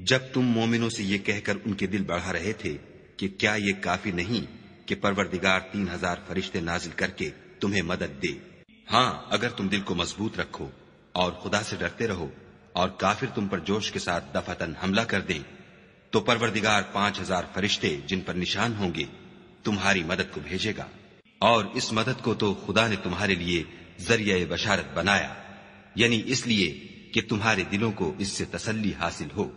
جب تم مومنوں سے یہ کہہ کر ان کے دل بڑھا رہے تھے کہ کیا یہ کافی نہیں کہ پروردگار 3000 فرشتے نازل کر کے تمہیں مدد دے؟ ہاں، اگر تم دل کو مضبوط رکھو اور خدا سے ڈرتے رہو اور کافر تم پر جوش کے ساتھ دفعتاً حملہ کر دیں تو پروردگار 5000 فرشتے جن پر نشان ہوں گے تمہاری مدد کو بھیجے گا، اور اس مدد کو تو خدا نے تمہارے لیے ذریعہ بشارت بنایا، یعنی اس لیے کہ تمہارے دلوں کو اس سے تسلی حاصل ہو،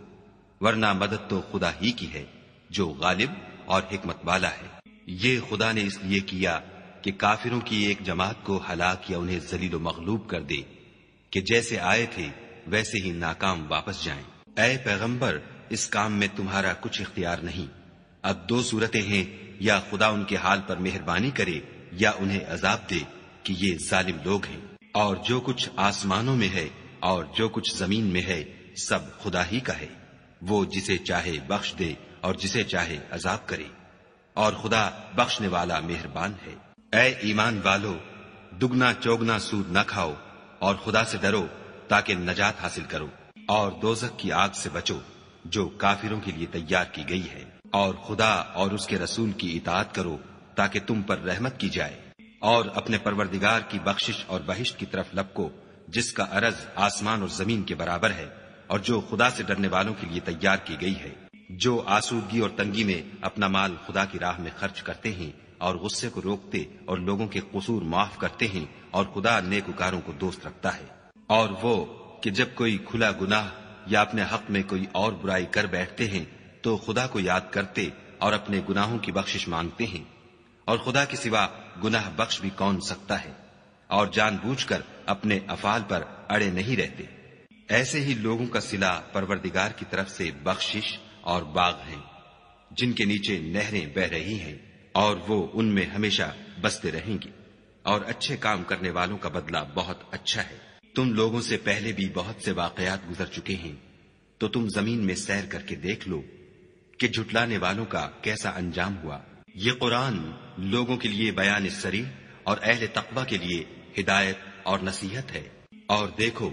ورنہ مدد تو خدا ہی کی ہے جو غالب اور حکمت والا ہے۔ یہ خدا نے اس لیے کیا کہ کافروں کی ایک جماعت کو ہلاک یا انہیں ذلیل و مغلوب کر دے کہ جیسے آئے تھے ویسے ہی ناکام واپس جائیں۔ اے پیغمبر، اس کام میں تمہارا کچھ اختیار نہیں۔ اب دو صورتیں ہیں، یا خدا ان کے حال پر مہربانی کرے یا انہیں عذاب دے کہ یہ ظالم لوگ ہیں۔ اور جو کچھ آسمانوں میں ہے اور جو کچھ زمین میں ہے سب خدا ہی کا ہے، وہ جسے چاہے بخش دے اور جسے چاہے عذاب کرے، اور خدا بخشنے والا مہربان ہے۔ اے ایمان والو، دگنا چوگنا سود نہ کھاؤ اور خدا سے ڈرو تاکہ نجات حاصل کرو، اور دوزخ کی آگ سے بچو جو کافروں کے لیے تیار کی گئی ہے، اور خدا اور اس کے رسول کی اطاعت کرو تاکہ تم پر رحمت کی جائے، اور اپنے پروردگار کی بخشش اور بہشت کی طرف لپکو جس کا عرض آسمان اور زمین کے برابر ہے، اور جو خدا سے ڈرنے والوں کے لیے تیار کی گئی ہے۔ جو آسودگی اور تنگی میں اپنا مال خدا کی راہ میں خرچ کرتے ہیں اور غصے کو روکتے اور لوگوں کے قصور معاف کرتے ہیں، اور خدا نیکوکاروں کو دوست رکھتا ہے۔ اور وہ کہ جب کوئی کھلا گناہ یا اپنے حق میں کوئی اور برائی کر بیٹھتے ہیں تو خدا کو یاد کرتے اور اپنے گناہوں کی بخشش مانگتے ہیں، اور خدا کے سوا گناہ بخش بھی کون سکتا ہے، اور جان بوجھ کر اپنے افعال پر اڑے نہیں رہتے۔ ایسے ہی لوگوں کا صلہ پروردگار کی طرف سے بخشش اور باغ ہیں جن کے نیچے نہریں بہ رہی ہیں، اور وہ ان میں ہمیشہ بستے رہیں گی، اور اچھے کام کرنے والوں کا بدلہ بہت اچھا ہے۔ تم لوگوں سے پہلے بھی بہت سے واقعات گزر چکے ہیں، تو تم زمین میں سیر کر کے دیکھ لو کہ جھٹلانے والوں کا کیسا انجام ہوا۔ یہ قرآن لوگوں کے لیے بیان صریح اور اہل تقوی کے لیے ہدایت اور نصیحت ہے۔ اور دیکھو،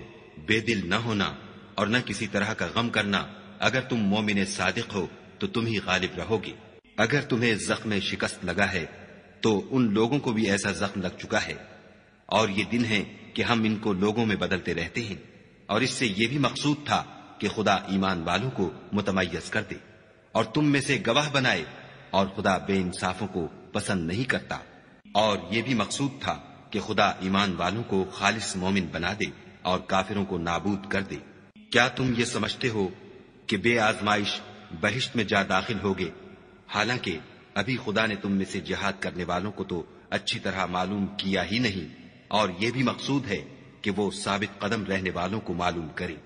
بے دل نہ ہونا اور نہ کسی طرح کا غم کرنا، اگر تم مومن صادق ہو تو تم ہی غالب رہو گے۔ اگر تمہیں زخم شکست لگا ہے تو ان لوگوں کو بھی ایسا زخم لگ چکا ہے، اور یہ دن ہے کہ ہم ان کو لوگوں میں بدلتے رہتے ہیں، اور اس سے یہ بھی مقصود تھا کہ خدا ایمان والوں کو متمیز کر دے اور تم میں سے گواہ بنائے، اور خدا بے انصافوں کو پسند نہیں کرتا۔ اور یہ بھی مقصود تھا کہ خدا ایمان والوں کو خالص مومن بنا دے اور کافروں کو نابود کر دے۔ کیا تم یہ سمجھتے ہو کہ بے آزمائش بہشت میں جا داخل ہوگے، حالانکہ ابھی خدا نے تم میں سے جہاد کرنے والوں کو تو اچھی طرح معلوم کیا ہی نہیں، اور یہ بھی مقصود ہے کہ وہ ثابت قدم رہنے والوں کو معلوم کرے۔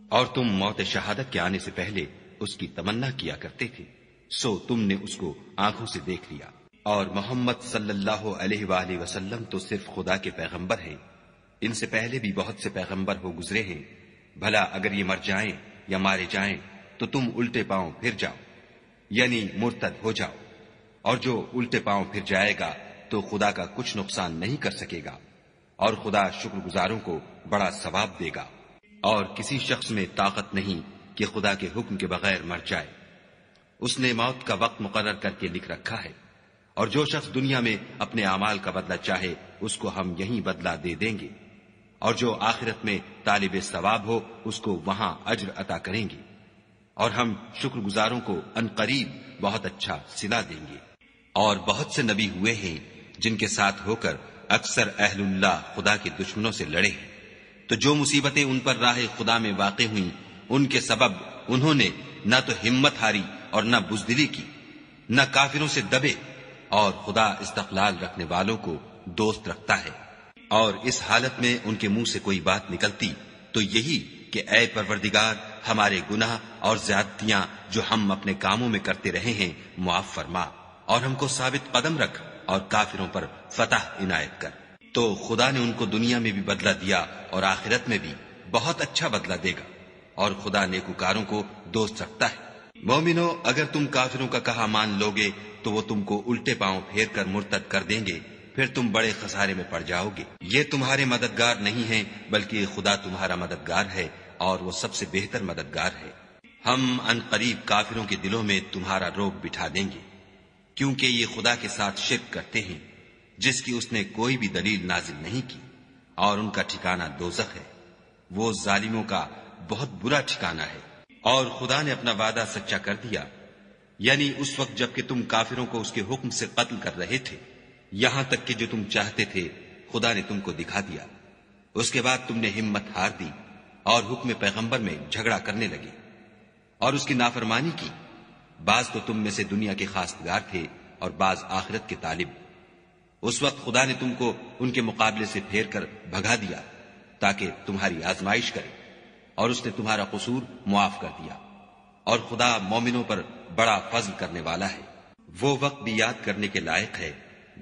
اور تم موت شہادت کے آنے سے پہلے اس کی تمنا کیا کرتے تھے، سو تم نے اس کو آنکھوں سے دیکھ لیا۔ اور محمد صلی اللہ علیہ وآلہ وسلم تو صرف خدا کے پیغمبر ہیں، ان سے پہلے بھی بہت سے پیغمبر ہو گزرے ہیں، بھلا اگر یہ مر جائیں یا مارے جائیں تو تم الٹے پاؤں پھر جاؤ، یعنی مرتد ہو جاؤ، اور جو الٹے پاؤں پھر جائے گا تو خدا کا کچھ نقصان نہیں کر سکے گا، اور خدا شکر گزاروں کو بڑا ثواب دے گا۔ اور کسی شخص میں طاقت نہیں کہ خدا کے حکم کے بغیر مر جائے، اس نے موت کا وقت مقرر کر کے لکھ رکھا ہے، اور جو شخص دنیا میں اپنے اعمال کا بدلہ چاہے اس کو ہم یہیں بدلہ دے دیں گے، اور جو آخرت میں طالب ثواب ہو اس کو وہاں اجر عطا کریں گے، اور ہم شکر گزاروں کو عنقریب بہت اچھا صلہ دیں گے۔ اور بہت سے نبی ہوئے ہیں جن کے ساتھ ہو کر اکثر اہل اللہ خدا کے دشمنوں سے لڑے ہیں، تو جو مصیبتیں ان پر راہ خدا میں واقع ہوئیں ان کے سبب انہوں نے نہ تو ہمت ہاری اور نہ بزدلی کی، نہ کافروں سے دبے، اور خدا استقلال رکھنے والوں کو دوست رکھتا ہے۔ اور اس حالت میں ان کے منہ سے کوئی بات نکلتی تو یہی کہ اے پروردگار، ہمارے گناہ اور زیادتیاں جو ہم اپنے کاموں میں کرتے رہے ہیں معاف فرما، اور ہم کو ثابت قدم رکھ اور کافروں پر فتح عنایت کر۔ تو خدا نے ان کو دنیا میں بھی بدلہ دیا اور آخرت میں بھی بہت اچھا بدلہ دے گا، اور خدا نیکوکاروں کو دوست رکھتا ہے۔ مومنو، اگر تم کافروں کا کہا مان لوگے تو وہ تم کو الٹے پاؤں پھیر کر مرتد کر دیں گے، پھر تم بڑے خسارے میں پڑ جاؤ گے۔ یہ تمہارے مددگار نہیں ہیں بلکہ خدا تمہارا مددگار ہے، اور وہ سب سے بہتر مددگار ہے۔ ہم ان قریب کافروں کے دلوں میں تمہارا روب بٹھا دیں گے، کیونکہ یہ خدا کے ساتھ شرک کرتے ہیں جس کی اس نے کوئی بھی دلیل نازل نہیں کی، اور ان کا ٹھکانہ دوزخ ہے، وہ ظالموں کا بہت برا ٹھکانہ ہے۔ اور خدا نے اپنا وعدہ سچا کر دیا، یعنی اس وقت جب کہ تم کافروں کو اس کے حکم سے قتل کر رہے تھے، یہاں تک کہ جو تم چاہتے تھے خدا نے تم کو دکھا دیا۔ اس کے بعد تم نے ہمت ہار دی اور حکم پیغمبر میں جھگڑا کرنے لگے اور اس کی نافرمانی کی۔ بعض تو تم میں سے دنیا کے خواستگار تھے اور بعض آخرت کے طالب۔ اس وقت خدا نے تم کو ان کے مقابلے سے پھیر کر بھگا دیا تاکہ تمہاری آزمائش کرے، اور اس نے تمہارا قصور معاف کر دیا، اور خدا مومنوں پر بڑا فضل کرنے والا ہے۔ وہ وقت بھی یاد کرنے کے لائق ہے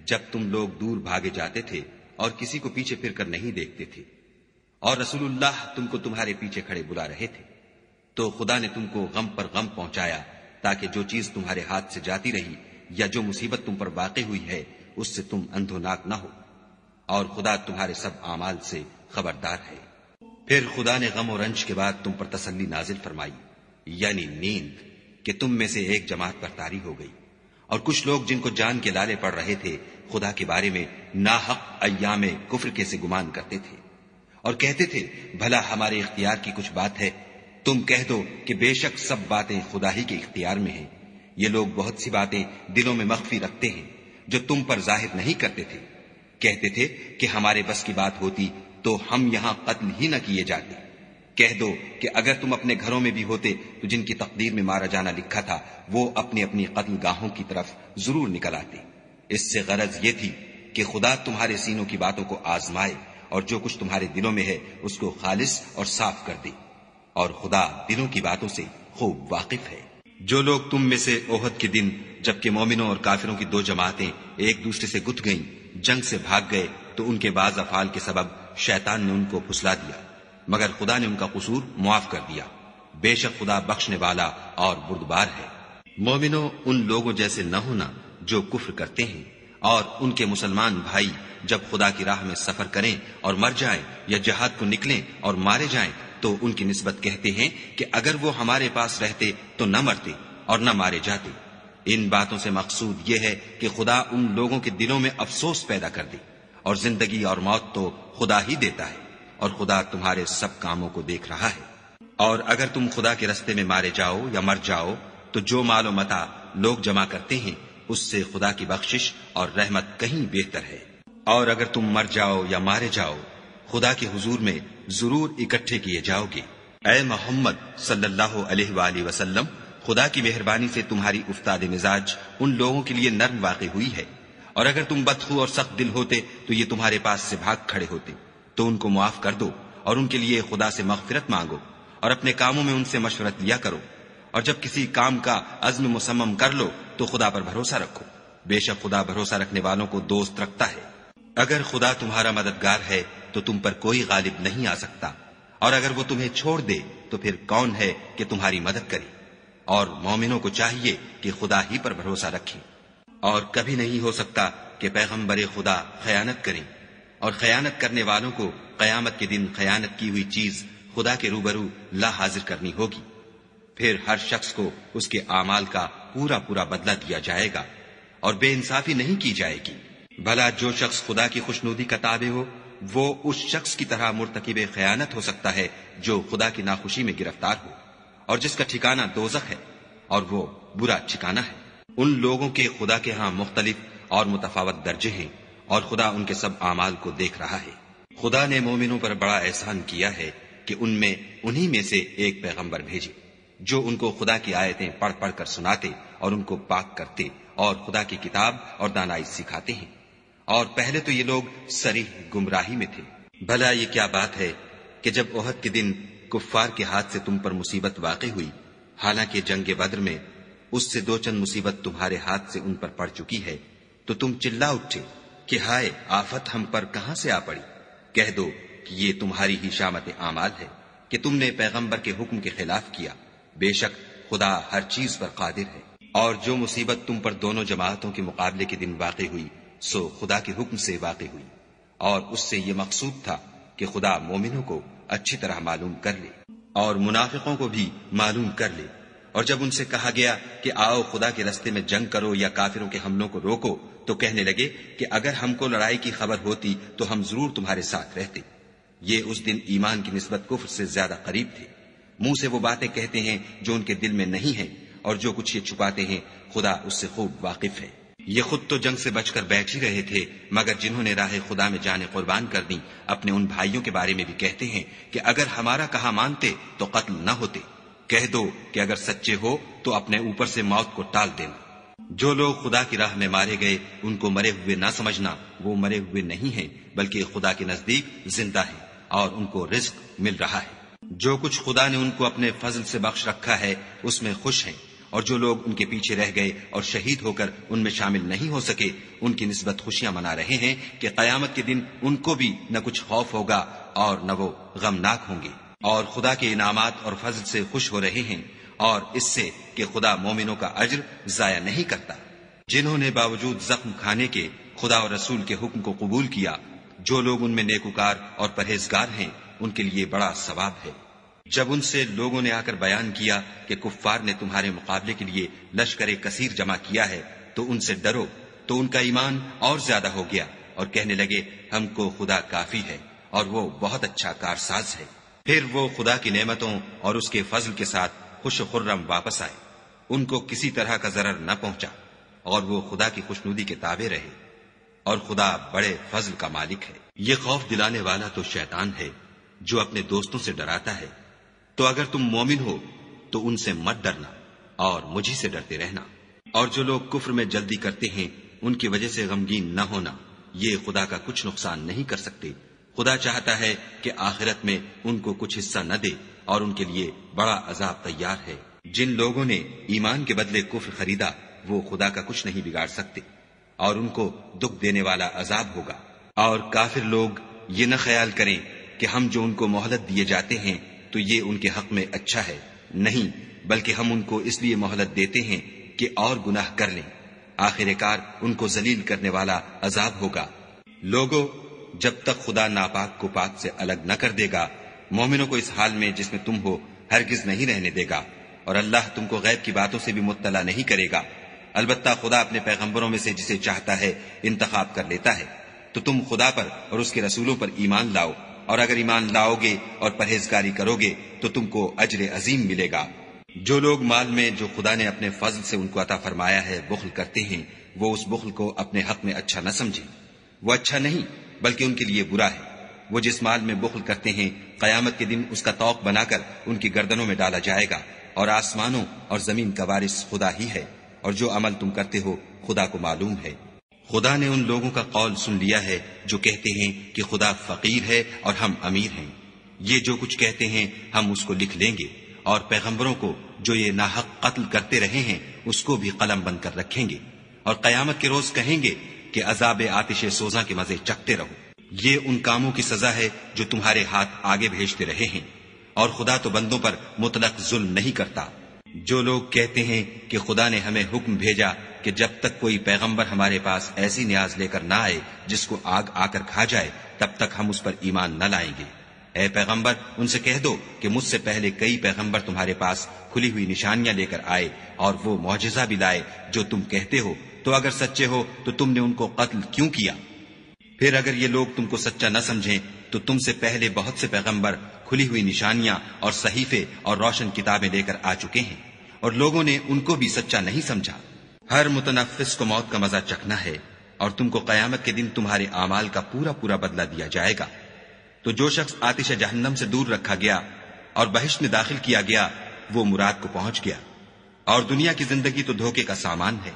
جب تم لوگ دور بھاگے جاتے تھے اور کسی کو پیچھے پھر کر نہیں دیکھتے تھے، اور رسول اللہ تم کو تمہارے پیچھے کھڑے بلا رہے تھے، تو خدا نے تم کو غم پر غم پہنچایا تاکہ جو چیز تمہارے ہاتھ سے جاتی رہی یا جو مصیبت تم پر واقع ہوئی ہے اس سے تم اندھوناک نہ ہو، اور خدا تمہارے سب اعمال سے خبردار ہے۔ پھر خدا نے غم و رنج کے بعد تم پر تسلی نازل فرمائی، یعنی نیند، کہ تم میں سے ایک جماعت پر طاری ہو گئی، اور کچھ لوگ جن کو جان کے لالے پڑ رہے تھے خدا کے بارے میں ناحق ایام کفر کے سے گمان کرتے تھے، اور کہتے تھے بھلا ہمارے اختیار کی کچھ بات ہے؟ تم کہہ دو کہ بے شک سب باتیں خدا ہی کے اختیار میں ہیں۔ یہ لوگ بہت سی باتیں دلوں میں مخفی رکھتے ہیں جو تم پر ظاہر نہیں کرتے تھے۔ کہتے تھے کہ ہمارے بس کی بات ہوتی تو ہم یہاں قتل ہی نہ کیے جاتے، کہہ دو کہ اگر تم اپنے گھروں میں بھی ہوتے تو جن کی تقدیر میں مارا جانا لکھا تھا وہ اپنی اپنی قتل گاہوں کی طرف ضرور نکل آتے۔ اس سے غرض یہ تھی کہ خدا تمہارے سینوں کی باتوں کو آزمائے اور جو کچھ تمہارے دلوں میں ہے اس کو خالص اور صاف کر دے، اور خدا دلوں کی باتوں سے خوب واقف ہے۔ جو لوگ تم میں سے احد کے دن جبکہ مومنوں اور کافروں کی دو جماعتیں ایک دوسرے سے گتھ گئیں جنگ سے بھاگ گئے تو ان کے بعض افعال کے سبب شیطان نے ان کو پھسلا دیا، مگر خدا نے ان کا قصور معاف کر دیا۔ بے شک خدا بخشنے والا اور بردبار ہے۔ مومنوں، ان لوگوں جیسے نہ ہونا جو کفر کرتے ہیں، اور ان کے مسلمان بھائی جب خدا کی راہ میں سفر کریں اور مر جائیں یا جہاد کو نکلیں اور مارے جائیں تو ان کی نسبت کہتے ہیں کہ اگر وہ ہمارے پاس رہتے تو نہ مرتے اور نہ مارے جاتے۔ ان باتوں سے مقصود یہ ہے کہ خدا ان لوگوں کے دلوں میں افسوس پیدا کر دے، اور زندگی اور موت تو خدا ہی دیتا ہے، اور خدا تمہارے سب کاموں کو دیکھ رہا ہے۔ اور اگر تم خدا کے رستے میں مارے جاؤ یا مر جاؤ تو جو مال و متاع لوگ جمع کرتے ہیں اس سے خدا کی بخشش اور رحمت کہیں بہتر ہے۔ اور اگر تم مر جاؤ یا مارے جاؤ خدا کے حضور میں ضرور اکٹھے کیے جاؤ گے۔ اے محمد صلی اللہ علیہ وآلہ وسلم، خدا کی مہربانی سے تمہاری افتاد مزاج ان لوگوں کے لیے نرم واقع ہوئی ہے، اور اگر تم بدخو اور سخت دل ہوتے تو یہ تمہارے پاس سے بھاگ کھڑے ہوتے، تو ان کو معاف کر دو اور ان کے لیے خدا سے مغفرت مانگو، اور اپنے کاموں میں ان سے مشورت لیا کرو، اور جب کسی کام کا عزم مصمم کر لو تو خدا پر بھروسہ رکھو، بے شک خدا بھروسہ رکھنے والوں کو دوست رکھتا ہے۔ اگر خدا تمہارا مددگار ہے تو تم پر کوئی غالب نہیں آ سکتا، اور اگر وہ تمہیں چھوڑ دے تو پھر کون ہے کہ تمہاری مدد کرے؟ اور مومنوں کو چاہیے کہ خدا ہی پر بھروسہ رکھیں، اور کبھی نہیں ہو سکتا کہ پیغمبر خدا خیانت کریں، اور خیانت کرنے والوں کو قیامت کے دن خیانت کی ہوئی چیز خدا کے روبرو لا حاضر کرنی ہوگی، پھر ہر شخص کو اس کے اعمال کا پورا پورا بدلہ دیا جائے گا، اور بے انصافی نہیں کی جائے گی۔ بھلا جو شخص خدا کی خوشنودی کا تابع ہو وہ اس شخص کی طرح مرتکب خیانت ہو سکتا ہے جو خدا کی ناخوشی میں گرفتار ہو، اور جس کا ٹھکانہ دوزخ ہے، اور وہ برا ٹھکانہ ہے۔ ان لوگوں کے خدا کے ہاں مختلف اور متفاوت درجے ہیں، اور خدا ان کے سب اعمال کو دیکھ رہا ہے۔ خدا نے مومنوں پر بڑا احسان کیا ہے کہ ان میں انہی میں سے ایک پیغمبر بھیجے جو ان کو خدا کی آیتیں پڑھ پڑھ کر سناتے اور ان کو پاک کرتے اور خدا کی کتاب اور دانائی سکھاتے ہیں، اور پہلے تو یہ لوگ صریح گمراہی میں تھے۔ بھلا یہ کیا بات ہے کہ جب احد کے دن کفار کے ہاتھ سے تم پر مصیبت واقع ہوئی، حالانکہ جنگ بدر میں اس سے دو چند مصیبت تمہارے ہاتھ سے ان پر پڑ چکی ہے، تو تم چلا اٹھے کہ ہائے آفت ہم پر کہاں سے آ پڑی؟ کہہ دو کہ یہ تمہاری ہی شامت اعمال ہے کہ تم نے پیغمبر کے حکم کے خلاف کیا، بے شک خدا ہر چیز پر قادر ہے۔ اور جو مصیبت تم پر دونوں جماعتوں کے مقابلے کے دن واقع ہوئی سو خدا کے حکم سے واقع ہوئی، اور اس سے یہ مقصود تھا کہ خدا مومنوں کو اچھی طرح معلوم کر لے اور منافقوں کو بھی معلوم کر لے۔ اور جب ان سے کہا گیا کہ آؤ خدا کے رستے میں جنگ کرو یا کافروں کے حملوں کو روکو تو کہنے لگے کہ اگر ہم کو لڑائی کی خبر ہوتی تو ہم ضرور تمہارے ساتھ رہتے۔ یہ اس دن ایمان کی نسبت کفر سے زیادہ قریب تھے۔ منہ سے وہ باتیں کہتے ہیں جو ان کے دل میں نہیں ہیں، اور جو کچھ یہ چھپاتے ہیں خدا اس سے خوب واقف ہے۔ یہ خود تو جنگ سے بچ کر بیٹھ ہی رہے تھے، مگر جنہوں نے راہ خدا میں جانیں قربان کر دی اپنے ان بھائیوں کے بارے میں بھی کہتے ہیں کہ اگر ہمارا کہا مانتے تو قتل نہ ہوتے۔ کہہ دو کہ اگر سچے ہو تو اپنے اوپر سے موت کو ٹال دینا۔ جو لوگ خدا کی راہ میں مارے گئے ان کو مرے ہوئے نہ سمجھنا، وہ مرے ہوئے نہیں ہیں بلکہ خدا کے نزدیک زندہ ہیں اور ان کو رزق مل رہا ہے۔ جو کچھ خدا نے ان کو اپنے فضل سے بخش رکھا ہے اس میں خوش ہیں، اور جو لوگ ان کے پیچھے رہ گئے اور شہید ہو کر ان میں شامل نہیں ہو سکے ان کی نسبت خوشیاں منا رہے ہیں کہ قیامت کے دن ان کو بھی نہ کچھ خوف ہوگا اور نہ وہ غمناک ہوں گے، اور خدا کے انعامات اور فضل سے خوش ہو رہے ہیں، اور اس سے کہ خدا مومنوں کا اجر ضائع نہیں کرتا۔ جنہوں نے باوجود زخم کھانے کے خدا اور رسول کے حکم کو قبول کیا، جو لوگ ان میں نیکوکار اور پرہیزگار ہیں ان کے لیے بڑا ثواب ہے۔ جب ان سے لوگوں نے آ کر بیان کیا کہ کفار نے تمہارے مقابلے کے لیے لشکر کثیر جمع کیا ہے تو ان سے ڈرو، تو ان کا ایمان اور زیادہ ہو گیا اور کہنے لگے ہم کو خدا کافی ہے اور وہ بہت اچھا کارساز ہے۔ پھر وہ خدا کی نعمتوں اور اس کے فضل کے ساتھ خوش و خرم واپس آئے، ان کو کسی طرح کا ضرر نہ پہنچا، اور وہ خدا کی خوشنودی کے تابع رہے، اور خدا بڑے فضل کا مالک ہے۔ یہ خوف دلانے والا تو شیطان ہے جو اپنے دوستوں سے ڈراتا ہے تو اگر تم مومن ہو تو ان سے مت ڈرنا اور مجھی سے ڈرتے رہنا، اور جو لوگ کفر میں جلدی کرتے ہیں ان کی وجہ سے غمگین نہ ہونا، یہ خدا کا کچھ نقصان نہیں کر سکتے۔ خدا چاہتا ہے کہ آخرت میں ان کو کچھ حصہ نہ دے اور ان کے لیے بڑا عذاب تیار ہے۔ جن لوگوں نے ایمان کے بدلے کفر خریدا وہ خدا کا کچھ نہیں بگاڑ سکتے، اور ان کو دکھ دینے والا عذاب ہوگا۔ اور کافر لوگ یہ نہ خیال کریں کہ ہم جو ان کو مہلت دیے جاتے ہیں تو یہ ان کے حق میں اچھا ہے، نہیں، بلکہ ہم ان کو اس لیے مہلت دیتے ہیں کہ اور گناہ کر لیں، آخر کار ان کو ذلیل کرنے والا عذاب ہوگا۔ لوگوں، جب تک خدا ناپاک کو پاک سے الگ نہ کر دے گا، مومنوں کو اس حال میں جس میں تم ہو ہرگز نہیں رہنے دے گا، اور اللہ تم کو غیب کی باتوں سے بھی مطلع نہیں کرے گا۔ البتہ خدا اپنے پیغمبروں میں سے جسے چاہتا ہے انتخاب کر لیتا ہے۔ تو تم خدا پر اور اس کے رسولوں پر ایمان لاؤ، اور اگر ایمان لاؤ گے اور پرہیزگاری کرو گے تو تم کو اجر عظیم ملے گا۔ جو لوگ مال میں جو خدا نے اپنے فضل سے ان کو عطا فرمایا ہے بخل کرتے ہیں، وہ اس بخل کو اپنے حق میں اچھا نہ سمجھیں، وہ اچھا نہیں بلکہ ان کے لیے برا ہے۔ وہ جس مال میں بخل کرتے ہیں قیامت کے دن اس کا طوق بنا کر ان کی گردنوں میں ڈالا جائے گا، اور آسمانوں اور زمین کا وارث خدا ہی ہے، اور جو عمل تم کرتے ہو خدا کو معلوم ہے۔ خدا نے ان لوگوں کا قول سن لیا ہے جو کہتے ہیں کہ خدا فقیر ہے اور ہم امیر ہیں۔ یہ جو کچھ کہتے ہیں ہم اس کو لکھ لیں گے، اور پیغمبروں کو جو یہ ناحق قتل کرتے رہے ہیں اس کو بھی قلم بند کر رکھیں گے، اور قیامت کے روز کہیں گے کہ عذاب آتش سوزاں کے مزے چکھتے رہو۔ یہ ان کاموں کی سزا ہے جو تمہارے ہاتھ آگے بھیجتے رہے ہیں، اور خدا تو بندوں پر مطلق ظلم نہیں کرتا۔ جو لوگ کہتے ہیں کہ خدا نے ہمیں حکم بھیجا کہ جب تک کوئی پیغمبر ہمارے پاس ایسی نیاز لے کر نہ آئے جس کو آگ آ کر کھا جائے تب تک ہم اس پر ایمان نہ لائیں گے۔ اے پیغمبر، ان سے کہہ دو کہ مجھ سے پہلے کئی پیغمبر تمہارے پاس کھلی ہوئی نشانیاں لے کر آئے اور وہ معجزہ بھی لائے جو تم کہتے ہو، تو اگر سچے ہو تو تم نے ان کو قتل کیوں کیا؟ پھر اگر یہ لوگ تم کو سچا نہ سمجھیں تو تم سے پہلے بہت سے پیغمبر کھلی ہوئی نشانیاں اور صحیفے اور روشن کتابیں لے کر آ چکے ہیں، اور لوگوں نے ان کو بھی سچا نہیں سمجھا۔ ہر متنفس کو موت کا مزہ چکھنا ہے، اور تم کو قیامت کے دن تمہارے اعمال کا پورا پورا بدلہ دیا جائے گا۔ تو جو شخص آتش جہنم سے دور رکھا گیا اور بہشت میں داخل کیا گیا وہ مراد کو پہنچ گیا، اور دنیا کی زندگی تو دھوکے کا سامان ہے۔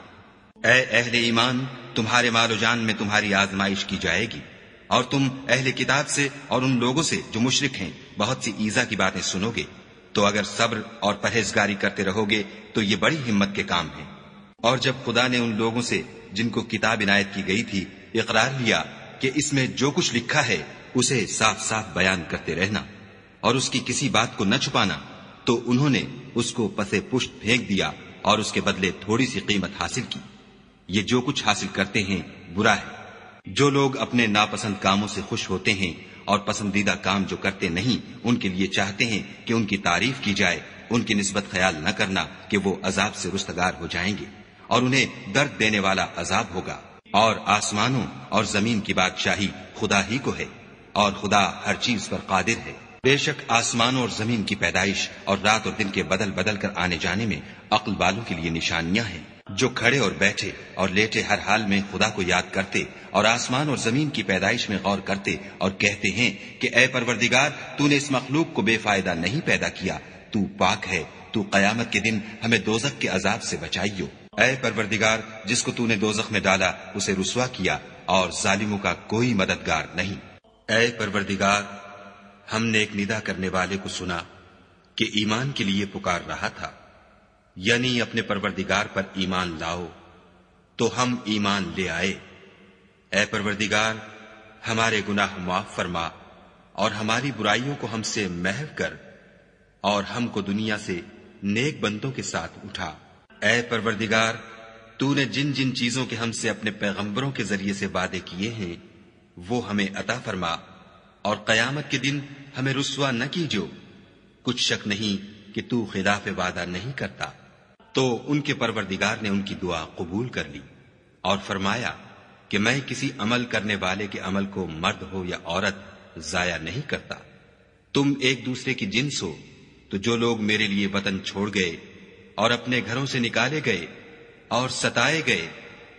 اے اہل ایمان، تمہارے مال و جان میں تمہاری آزمائش کی جائے گی، اور تم اہل کتاب سے اور ان لوگوں سے جو مشرک ہیں بہت سی ایذا کی باتیں سنو گے، تو اگر صبر اور پرہیزگاری کرتے رہو گے تو یہ بڑی ہمت کے کام ہیں۔ اور جب خدا نے ان لوگوں سے جن کو کتاب عنایت کی گئی تھی اقرار لیا کہ اس میں جو کچھ لکھا ہے اسے صاف صاف بیان کرتے رہنا اور اس کی کسی بات کو نہ چھپانا، تو انہوں نے اس کو پسے پشت پھینک دیا اور اس کے بدلے تھوڑی سی قیمت حاصل کی۔ یہ جو کچھ حاصل کرتے ہیں برا ہے۔ جو لوگ اپنے ناپسند کاموں سے خوش ہوتے ہیں اور پسندیدہ کام جو کرتے نہیں ان کے لیے چاہتے ہیں کہ ان کی تعریف کی جائے، ان کی نسبت خیال نہ کرنا کہ وہ عذاب سے رستگار ہو جائیں گے اور انہیں درد دینے والا عذاب ہوگا۔ اور آسمانوں اور زمین کی بادشاہی خدا ہی کو ہے، اور خدا ہر چیز پر قادر ہے۔ بے شک آسمانوں اور زمین کی پیدائش اور رات اور دن کے بدل بدل کر آنے جانے میں عقل والوں کے لیے نشانیاں ہیں، جو کھڑے اور بیٹھے اور لیٹے ہر حال میں خدا کو یاد کرتے اور آسمان اور زمین کی پیدائش میں غور کرتے اور کہتے ہیں کہ اے پروردگار، تو نے اس مخلوق کو بے فائدہ نہیں پیدا کیا، تو پاک ہے، تو قیامت کے دن ہمیں دوزخ کے عذاب سے بچائیو۔ اے پروردگار، جس کو تو نے دوزخ میں ڈالا اسے رسوا کیا اور ظالموں کا کوئی مددگار نہیں۔ اے پروردگار، ہم نے ایک ندا کرنے والے کو سنا کہ ایمان کے لیے پکار رہا تھا، یعنی اپنے پروردگار پر ایمان لاؤ، تو ہم ایمان لے آئے۔ اے پروردگار، ہمارے گناہ معاف فرما اور ہماری برائیوں کو ہم سے محو کر، اور ہم کو دنیا سے نیک بندوں کے ساتھ اٹھا۔ اے پروردگار، تو نے جن جن چیزوں کے ہم سے اپنے پیغمبروں کے ذریعے سے وعدے کیے ہیں وہ ہمیں عطا فرما، اور قیامت کے دن ہمیں رسوا نہ کیجو۔ کچھ شک نہیں کہ تو خلاف وعدہ نہیں کرتا۔ تو ان کے پروردگار نے ان کی دعا قبول کر لی اور فرمایا کہ میں کسی عمل کرنے والے کے عمل کو مرد ہو یا عورت ضائع نہیں کرتا۔ تم ایک دوسرے کی جنس ہو، تو جو لوگ میرے لیے وطن چھوڑ گئے اور اپنے گھروں سے نکالے گئے اور ستائے گئے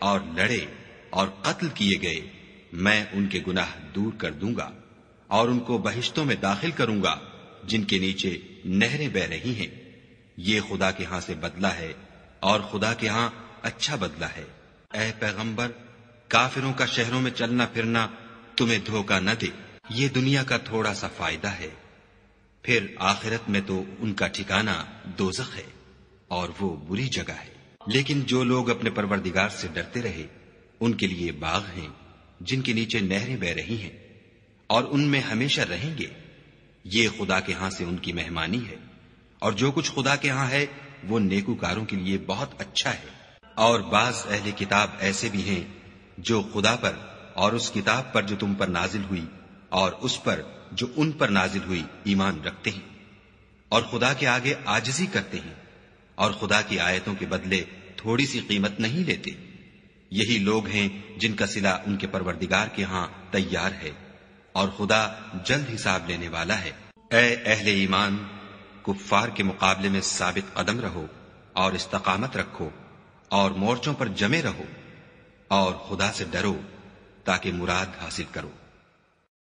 اور لڑے اور قتل کیے گئے، میں ان کے گناہ دور کر دوں گا اور ان کو بہشتوں میں داخل کروں گا، جن کے نیچے نہریں بہ رہی ہیں، یہ خدا کے ہاں سے بدلہ ہے اور خدا کے ہاں اچھا بدلہ ہے۔ اے پیغمبر، کافروں کا شہروں میں چلنا پھرنا تمہیں دھوکہ نہ دے، یہ دنیا کا تھوڑا سا فائدہ ہے، پھر آخرت میں تو ان کا ٹھکانہ دوزخ ہے اور وہ بری جگہ ہے۔ لیکن جو لوگ اپنے پروردگار سے ڈرتے رہے ان کے لیے باغ ہیں جن کے نیچے نہریں بہ رہی ہیں اور ان میں ہمیشہ رہیں گے، یہ خدا کے ہاں سے ان کی مہمانی ہے، اور جو کچھ خدا کے ہاں ہے وہ نیکوکاروں کے لیے بہت اچھا ہے۔ اور بعض اہل کتاب ایسے بھی ہیں جو خدا پر اور اس کتاب پر جو تم پر نازل ہوئی اور اس پر جو ان پر نازل ہوئی ایمان رکھتے ہیں اور خدا کے آگے عاجزی کرتے ہیں اور خدا کی آیتوں کے بدلے تھوڑی سی قیمت نہیں لیتے، یہی لوگ ہیں جن کا صلہ ان کے پروردگار کے ہاں تیار ہے اور خدا جلد حساب لینے والا ہے۔ اے اہل ایمان، کفار کے مقابلے میں ثابت قدم رہو اور استقامت رکھو اور مورچوں پر جمے رہو اور خدا سے ڈرو تاکہ مراد حاصل کرو۔